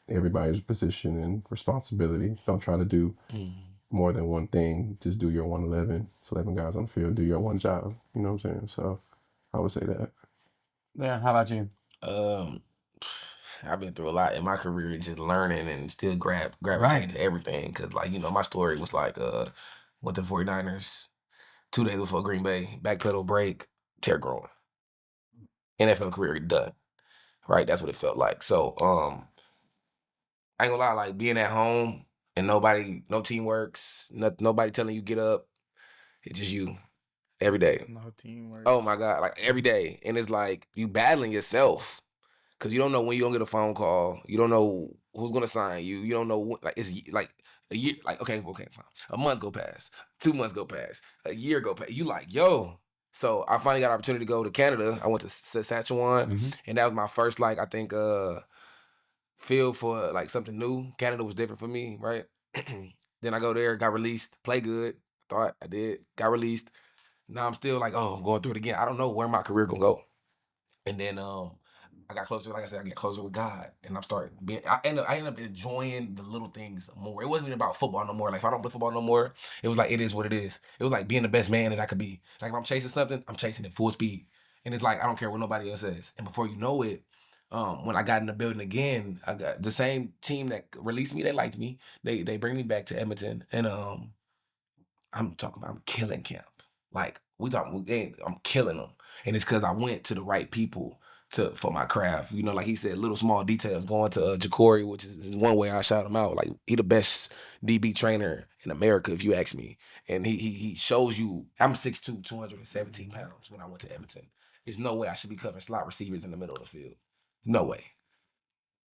everybody's position and responsibility. Don't try to do more than one thing. Just do your 111. It's 11 guys on the field. Do your one job. You know what I'm saying? So I would say that. Yeah, how about you? Um, I've been through a lot in my career, just learning and still gravitating Right. to everything. Cause like, my story was like, went to the 49ers 2 days before Green Bay, backpedal break, tear growing. NFL career done. Right? That's what it felt like. So, I ain't gonna lie, like being at home and no team works, nobody telling you get up. It's just you every day. No teamwork. Oh my God, like every day. And it's like you battling yourself because you don't know when you're gonna get a phone call. You don't know who's gonna sign you. You don't know when, like it's like a year, like okay, fine. A month go past, 2 months go past, a year go past. You like, yo. So I finally got an opportunity to go to Canada. I went to Saskatchewan, and that was my first, like, I think, feel for like something new. Canada was different for me, right? Then I go there, got released, play good. Thought I did, got released. Now I'm still like, oh, I'm going through it again. I don't know where my career gonna go. And then I got closer, like I said, I get closer with God, and I end up enjoying the little things more. It wasn't even about football no more. Like if I don't play football no more, it was like it is what it is. It was like being the best man that I could be. Like if I'm chasing something, I'm chasing it full speed, and it's like I don't care what nobody else says. And before you know it, when I got in the building again, I got the same team that released me. They liked me. They bring me back to Edmonton, and I'm talking about I'm killing camp. Like I'm killing them, and it's because I went to the right people for my craft. You know, like he said, little small details. Going to Ja'Cory, which is one way I shout him out. Like he the best DB trainer in America, if you ask me. And he shows you. I'm 6'2", 217 pounds when I went to Edmonton. There's no way I should be covering slot receivers in the middle of the field. No way.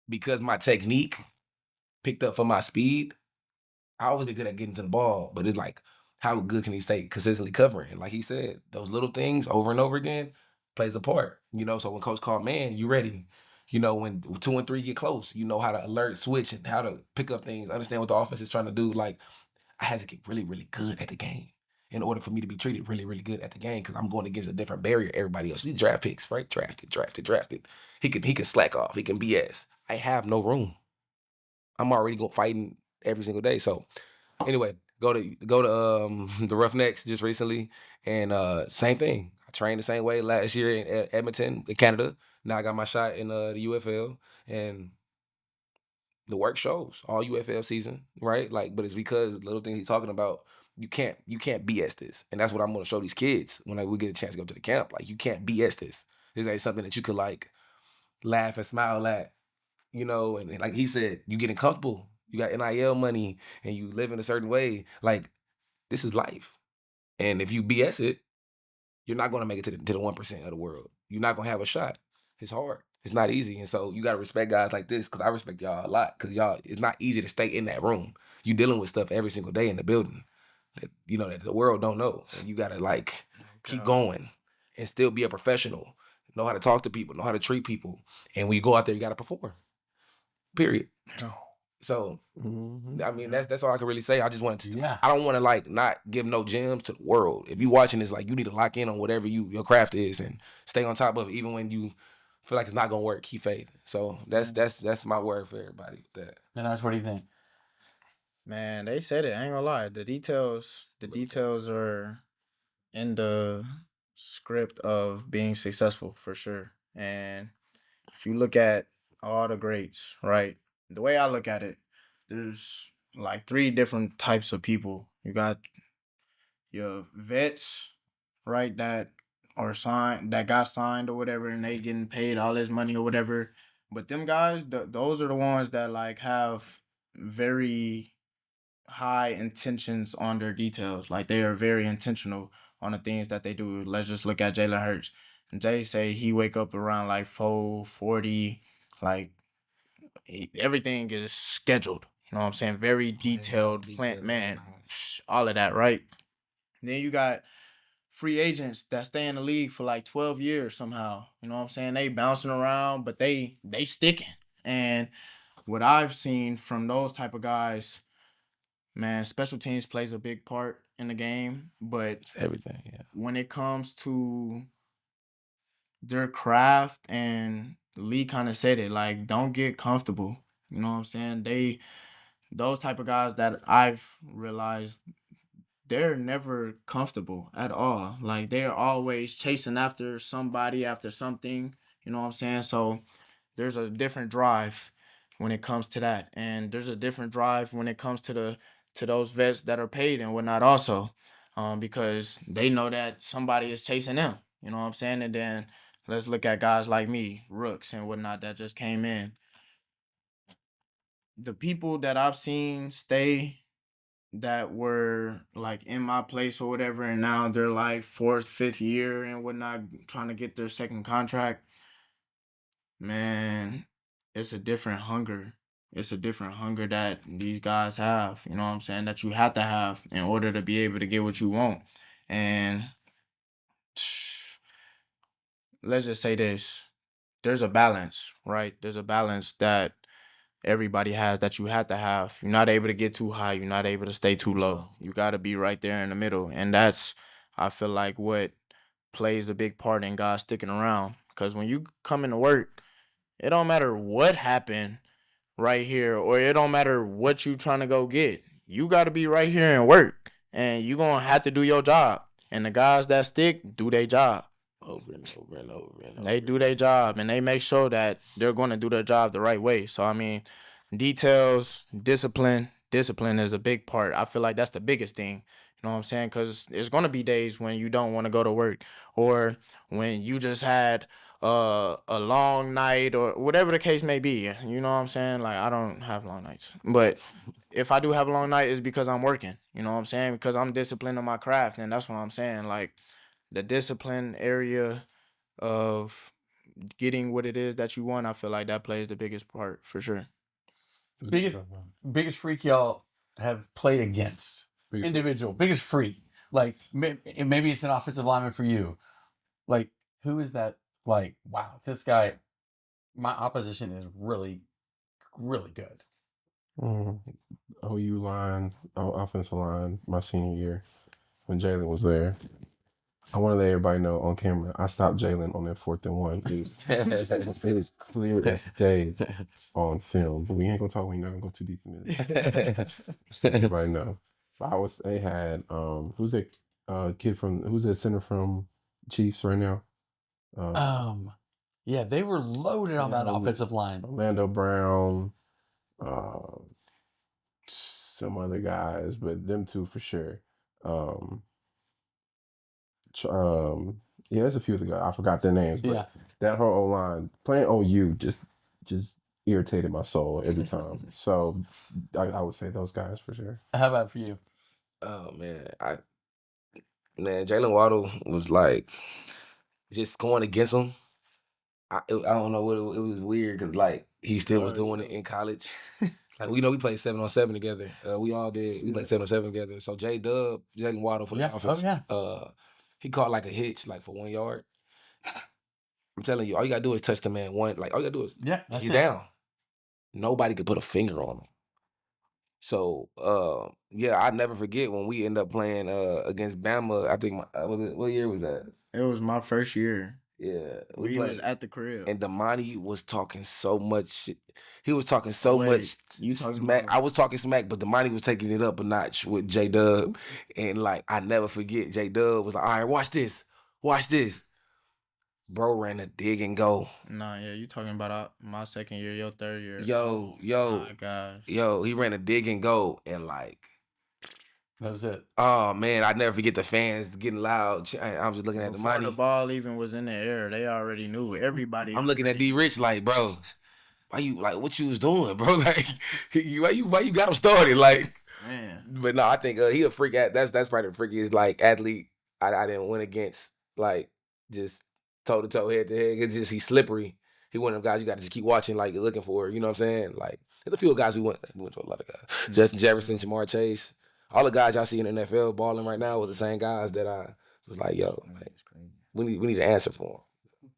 Because my technique picked up for my speed, I always been good at getting to the ball, but it's like, how good can he stay consistently covering? Like he said, those little things over and over again plays a part. You know, so when coach called man, you ready. You know, when 2 and 3 get close, you know how to alert, switch, and how to pick up things, understand what the offense is trying to do. Like, I had to get really, really good at the game in order for me to be treated really, really good at the game, because I'm going against a different barrier everybody else. These draft picks, right? Drafted. He can slack off. He can BS. I have no room. I'm already fighting every single day. So anyway, go to the Roughnecks just recently, and same thing. I trained the same way last year in Edmonton, in Canada. Now I got my shot in the UFL, and the work shows all UFL season, right? Like, but it's because little things he's talking about. You can't BS this, and that's what I'm going to show these kids when we get a chance to go to the camp. Like, you can't BS this. This ain't something that you could like laugh and smile at, you know. And like he said, you getting comfortable. You got NIL money, and you live in a certain way. Like, this is life, and if you BS it, you're not going to make it to the 1% of the world. You're not going to have a shot. It's hard. It's not easy. And so you got to respect guys like this, because I respect y'all a lot, because y'all, it's not easy to stay in that room. You dealing with stuff every single day in the building that, you know, that the world don't know. And you got to like keep going and still be a professional, know how to talk to people, know how to treat people. And when you go out there, you got to perform. Period. So, I mean, that's all I can really say. I just wanted to, I don't want to like not give no gems to the world. If you watching this, like, you need to lock in on whatever your craft is and stay on top of it, even when you feel like it's not gonna work. Keep faith. So that's my word for everybody with that. And what do you think? Man, they said it. I ain't gonna lie. The details are in the script of being successful for sure. And if you look at all the greats, right? The way I look at it, there's like 3 different types of people. You got your vets, right, that got signed or whatever, and they getting paid all this money or whatever. But them guys, those are the ones that like have very high intentions on their details. Like, they are very intentional on the things that they do. Let's just look at Jalen Hurts. And Jay say he wake up around like 4:40, like everything is scheduled. You know what I'm saying? Very detailed plant, man. All of that, right? Then you got free agents that stay in the league for like 12 years somehow. You know what I'm saying? They bouncing around, but they sticking. And what I've seen from those type of guys, man, special teams plays a big part in the game, but It's everything. Yeah. when it comes to their craft, and Lee kind of said it, like, don't get comfortable. You know what I'm saying? Those type of guys that I've realized, they're never comfortable at all. Like, they're always chasing after somebody, after something. You know what I'm saying? So there's a different drive when it comes to that, and there's a different drive when it comes to those vets that are paid and whatnot also, because they know that somebody is chasing them. You know what I'm saying? And then let's look at guys like me, rooks and whatnot, that just came in. The people that I've seen stay, that were like in my place or whatever, and now they're like 4th, 5th year and whatnot, trying to get their second contract. Man, it's a different hunger. It's a different hunger that these guys have, you know what I'm saying, that you have to have in order to be able to get what you want. And let's just say this, there's a balance, right? There's a balance that everybody has, that you have to have. You're not able to get too high. You're not able to stay too low. You got to be right there in the middle. And that's, I feel like, what plays a big part in guys sticking around. Because when you come into work, it don't matter what happened right here, or it don't matter what you trying to go get. You got to be right here and work, and you gonna have to do your job. And the guys that stick do their job. Over and over and over and over. They do their job, and they make sure that they're going to do their job the right way. So, I mean, details, discipline is a big part. I feel like that's the biggest thing. You know what I'm saying? Because there's going to be days when you don't want to go to work, or when you just had a long night, or whatever the case may be. You know what I'm saying? Like, I don't have long nights. But if I do have a long night, it's because I'm working. You know what I'm saying? Because I'm disciplined in my craft, and that's what I'm saying. Like, the discipline area of getting what it is that you want, I feel like that plays the biggest part for sure. Biggest freak y'all have played against. Individual. Biggest freak. Like, maybe it's an offensive lineman for you. Like, who is that? Like, wow, this guy, my opposition is really, really good. OU line, offensive line, my senior year, when Jalen was there. I want to let everybody know on camera, I stopped Jalen on that 4th and 1. It was clear as day on film. But we ain't gonna talk. We ain't gonna go too deep into this. Everybody know. But they had who's that who's that center from Chiefs right now? Yeah, they were loaded on that offensive line. Orlando Brown, some other guys, but them two for sure. Yeah, there's a few of the guys. I forgot their names, but that whole O-line playing OU just irritated my soul every time. So I would say those guys for sure. How about for you? Oh man, Jalen Waddle was like just going against him. I don't know what it was weird because like he still was doing it in college. Like we played 7-on-7 together. We all did. We played 7-on-7 together. So Jalen Waddle for the offense. He caught like a hitch, like for 1 yard. I'm telling you, all you gotta do is touch the man one. Like all you gotta do is he's down. Nobody could put a finger on him. So I never forget when we end up playing against Bama. I think what year was that? It was my first year. Yeah, we was at the crib, and Damani was talking so much shit. He was talking so much smack. I was talking smack, but Damani was taking it up a notch with J Dub, and like I never forget, J Dub was like, "All right, watch this. Bro ran a dig and go. Nah, yeah, you talking about my second year, your third year. Yo, my gosh. Yo, he ran a dig and go, and like. That was it. Oh man, I never forget the fans getting loud. I was just looking at the money. The ball even was in the air. They already knew. Everybody. I'm looking at D Rich like, bro, why you like what you was doing, bro? Like, why you got him started? Like, man. But no, I think he a freak. That's probably the freakiest like athlete I didn't win against. Like, just toe to toe, head to head. It's just he's slippery. He one of them guys you got to just keep watching, like looking for. You know what I'm saying? Like, there's a few guys we went to a lot of guys. Mm-hmm. Justin Jefferson, Jamar Chase. All the guys y'all see in the NFL balling right now were the same guys that I was like, yo, like, we need to answer for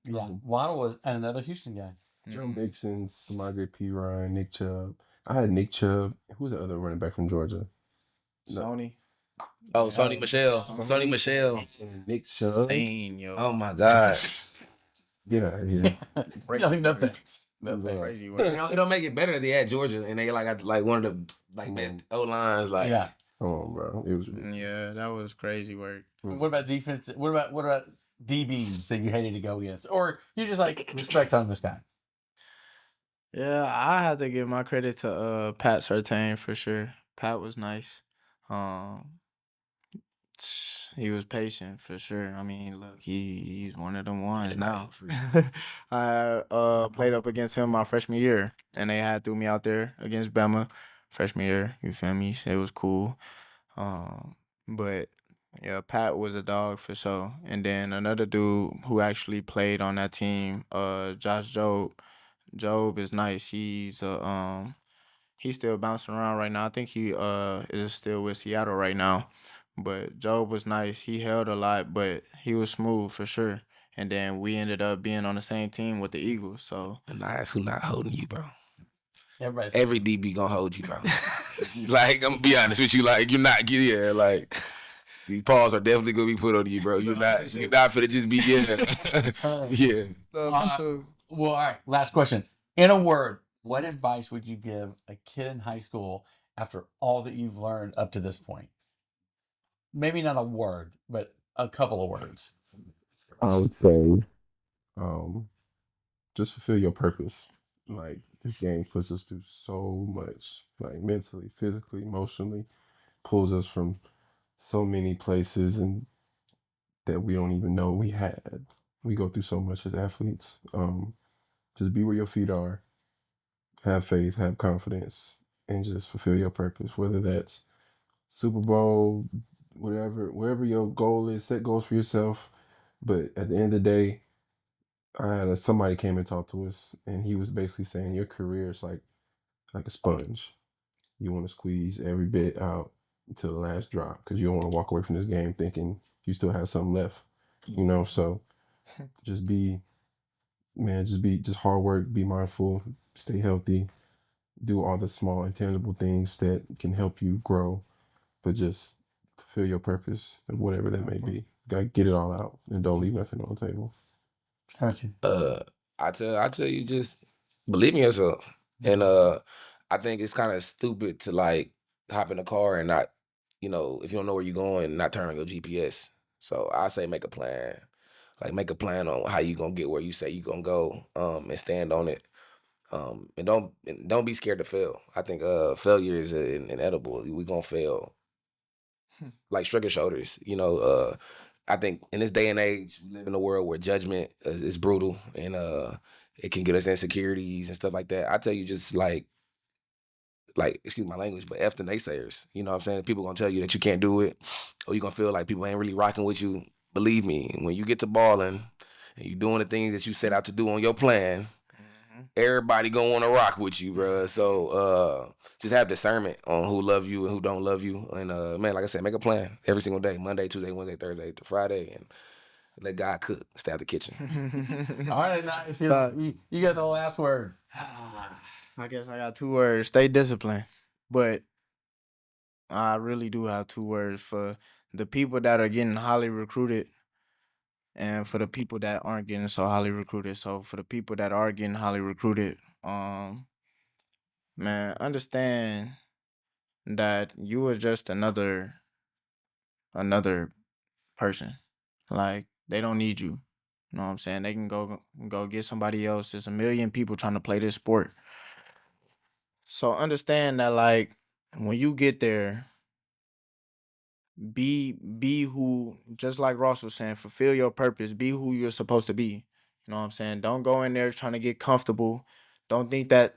them. Yeah, Waddle was another Houston guy. Joe Mixon, Samagre P. Ryan, Nick Chubb. I had Nick Chubb. Who was the other running back from Georgia? Sony. Oh, Sony Michelle. Sony Michelle. Nick Chubb. Oh my God. Get out of here. Nothing. Crazy. It don't make it better that they had Georgia and they got one of the best O lines. Like, yeah. Come on, bro. It was. Yeah, that was crazy work. What about defense? What about DBs that you hated to go against, or you just like respect on this guy? Yeah, I had to give my credit to Pat Surtain for sure. Pat was nice. He was patient for sure. I mean, look, he's one of them ones now. I played up against him my freshman year, and they threw me out there against Bama freshman year. You feel me? So it was cool. But yeah, Pat was a dog for sure. And then another dude who actually played on that team, Josh Jobe. Jobe is nice. He's still bouncing around right now. I think he is still with Seattle right now. But Jobe was nice. He held a lot, but he was smooth for sure. And then we ended up being on the same team with the Eagles. So and that's who not holding you, bro. Every DB gonna hold you, bro. Like, I'm gonna be honest with you. Like, you're not, like, these paws are definitely gonna be put on you, bro. You're not finna just be, yeah. No, Well, all right. Last question. In a word, what advice would you give a kid in high school after all that you've learned up to this point? Maybe not a word, but a couple of words. I would say, um, just fulfill your purpose. Like this game puts us through so much, like mentally, physically, emotionally, pulls us from so many places and that we don't even know we had. We go through so much as athletes. Just be where your feet are, have faith, have confidence, and just fulfill your purpose. Whether that's Super Bowl, whatever, wherever your goal is, set goals for yourself. But at the end of the day, somebody came and talked to us, and he was basically saying your career is like a sponge. You want to squeeze every bit out until the last drop because you don't want to walk away from this game thinking you still have something left. So just be man, just hard work, be mindful, stay healthy, do all the small intangible things that can help you grow, but just fulfill your purpose of whatever that may be. Gotta get it all out and don't leave nothing on the table. Gotcha. I tell you, just believe in yourself. And I think it's kind of stupid to like hop in a car and not, if you don't know where you're going, not turn on your GPS. So I say make a plan. Like make a plan on how you gonna get where you say you gonna go, and stand on it. And don't be scared to fail. I think failure is inedible. We gonna fail. Like shrug your shoulders. I think in this day and age, we live in a world where judgment is brutal, and it can get us insecurities and stuff like that. I tell you, just like excuse my language, but F the naysayers. You know what I'm saying? People gonna tell you that you can't do it, or you gonna feel like people ain't really rocking with you. Believe me, when you get to balling and you doing the things that you set out to do on your plan, everybody gonna want to rock with you, bro. So just have discernment on who love you and who don't love you, and man, like I said, make a plan every single day: Monday, Tuesday, Wednesday, Thursday to Friday, and let God cook. Stay out the kitchen. All right, nice. Facts. You got the last word. I guess I got 2 words. Stay disciplined. But I really do have 2 words for the people that are getting highly recruited and for the people that aren't getting so highly recruited. So for the people that are getting highly recruited, man, understand that you are just another person. Like they don't need you. You know what I'm saying? They can go get somebody else. There's a million people trying to play this sport. So understand that like when you get there, be who, just like Ross was saying, fulfill your purpose, be who you're supposed to be. You know what I'm saying? Don't go in there trying to get comfortable. Don't think that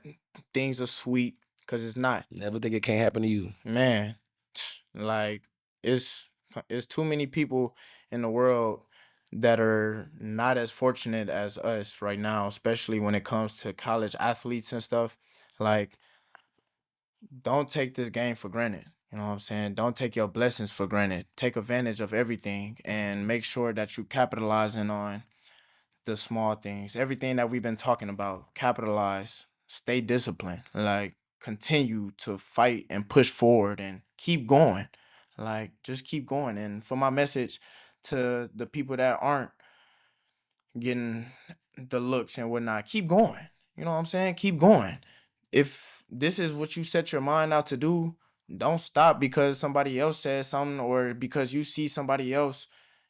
things are sweet because it's not. Never think it can't happen to you. Man, like it's it's too many people in the world that are not as fortunate as us right now, especially when it comes to college athletes and stuff. Like, don't take this game for granted. You know what I'm saying? Don't take your blessings for granted. Take advantage of everything and make sure that you capitalizing on the small things. Everything that we've been talking about. Capitalize. Stay disciplined. Like continue to fight and push forward and keep going. Like just keep going. And for my message to the people that aren't getting the looks and whatnot, keep going. You know what I'm saying? Keep going. If this is what you set your mind out to do, don't stop because somebody else says something or because you see somebody else.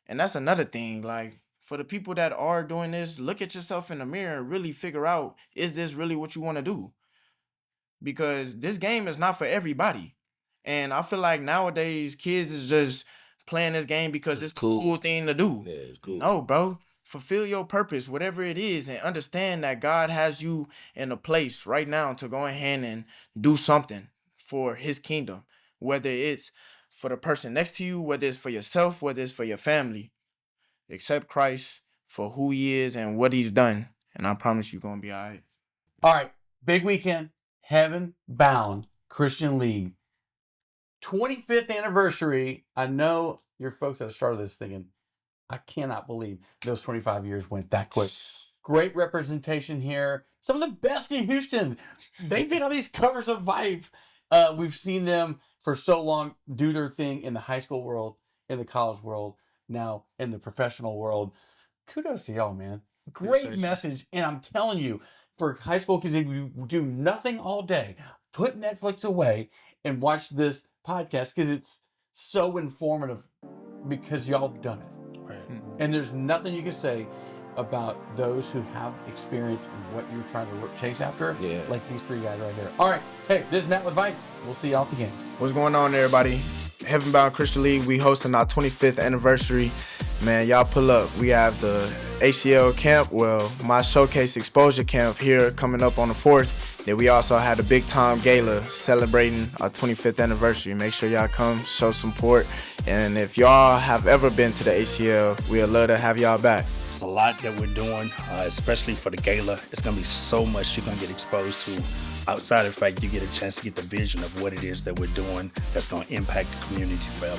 And that's another thing. Like for the people that are doing this, look at yourself in the mirror and really figure out, is this really what you want to do? Because this game is not for everybody. And I feel like nowadays kids is just playing this game because it's a cool thing to do. Yeah, it's cool. No, bro. Fulfill your purpose, whatever it is, and understand that God has you in a place right now to go ahead and do something for his kingdom. Whether it's for the person next to you, whether it's for yourself, whether it's for your family. Accept Christ for who he is and what he's done. And I promise you're going to be all right. All right, big weekend. Heavenbound Christian League. 25th anniversary. I know your folks that started this thinking, I cannot believe those 25 years went that quick. Great representation here. Some of the best in Houston. They've been on these covers of VYPE. We've seen them for so long do their thing in the high school world, in the college world, now in the professional world. Kudos to y'all, man. Great Appreciate you. message. And I'm telling you, for high school kids, if you do nothing all day, put Netflix away and watch this podcast because it's so informative because y'all have done it. Right. And there's nothing you can say about those who have experience in what you're trying to chase after, Yeah. like these three guys right here. All right. Hey, this is Matt with VYPE. We'll see y'all at the games. What's going on, everybody? Heavenbound Christian League, we hosting our 25th anniversary. Man, y'all pull up. We have the ACL camp, well, my showcase exposure camp here coming up on the 4th. Then we also had a big time gala celebrating our 25th anniversary. Make sure y'all come, show support. And if y'all have ever been to the ACL, we'd love to have y'all back. There's a lot that we're doing, especially for the gala. It's going to be so much you're going to get exposed to. Outside of the fact you get a chance to get the vision of what it is that we're doing that's going to impact the community forever.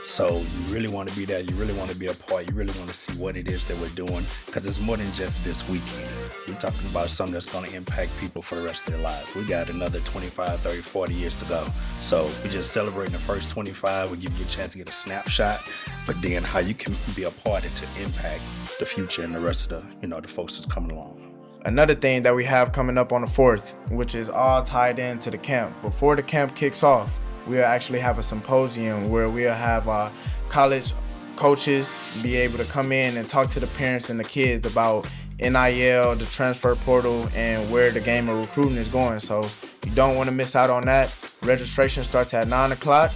So you really want to be there. You really want to be a part. You really want to see what it is that we're doing because it's more than just this weekend. We're talking about something that's going to impact people for the rest of their lives. We got another 25, 30, 40 years to go. So we're just celebrating the first 25. We give you a chance to get a snapshot, but then how you can be a part of it to impact the future and the rest of the, the folks that's coming along. Another thing that we have coming up on the 4th, which is all tied into the camp. Before the camp kicks off, we'll actually have a symposium where we'll have our college coaches be able to come in and talk to the parents and the kids about NIL, the transfer portal, and where the game of recruiting is going. So you don't want to miss out on that. Registration starts at 9 o'clock.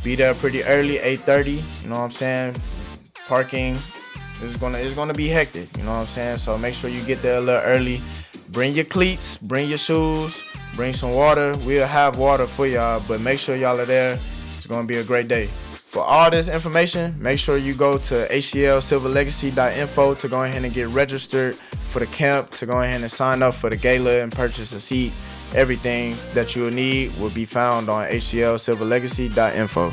Be there pretty early, 8:30. You know what I'm saying? Parking. It's gonna be hectic, you know what I'm saying? So make sure you get there a little early. Bring your cleats, bring your shoes, bring some water. We'll have water for y'all, but make sure y'all are there. It's gonna be a great day. For all this information, make sure you go to aclsilverlegacy.info to go ahead and get registered for the camp, to go ahead and sign up for the gala and purchase a seat. Everything that you'll need will be found on aclsilverlegacy.info.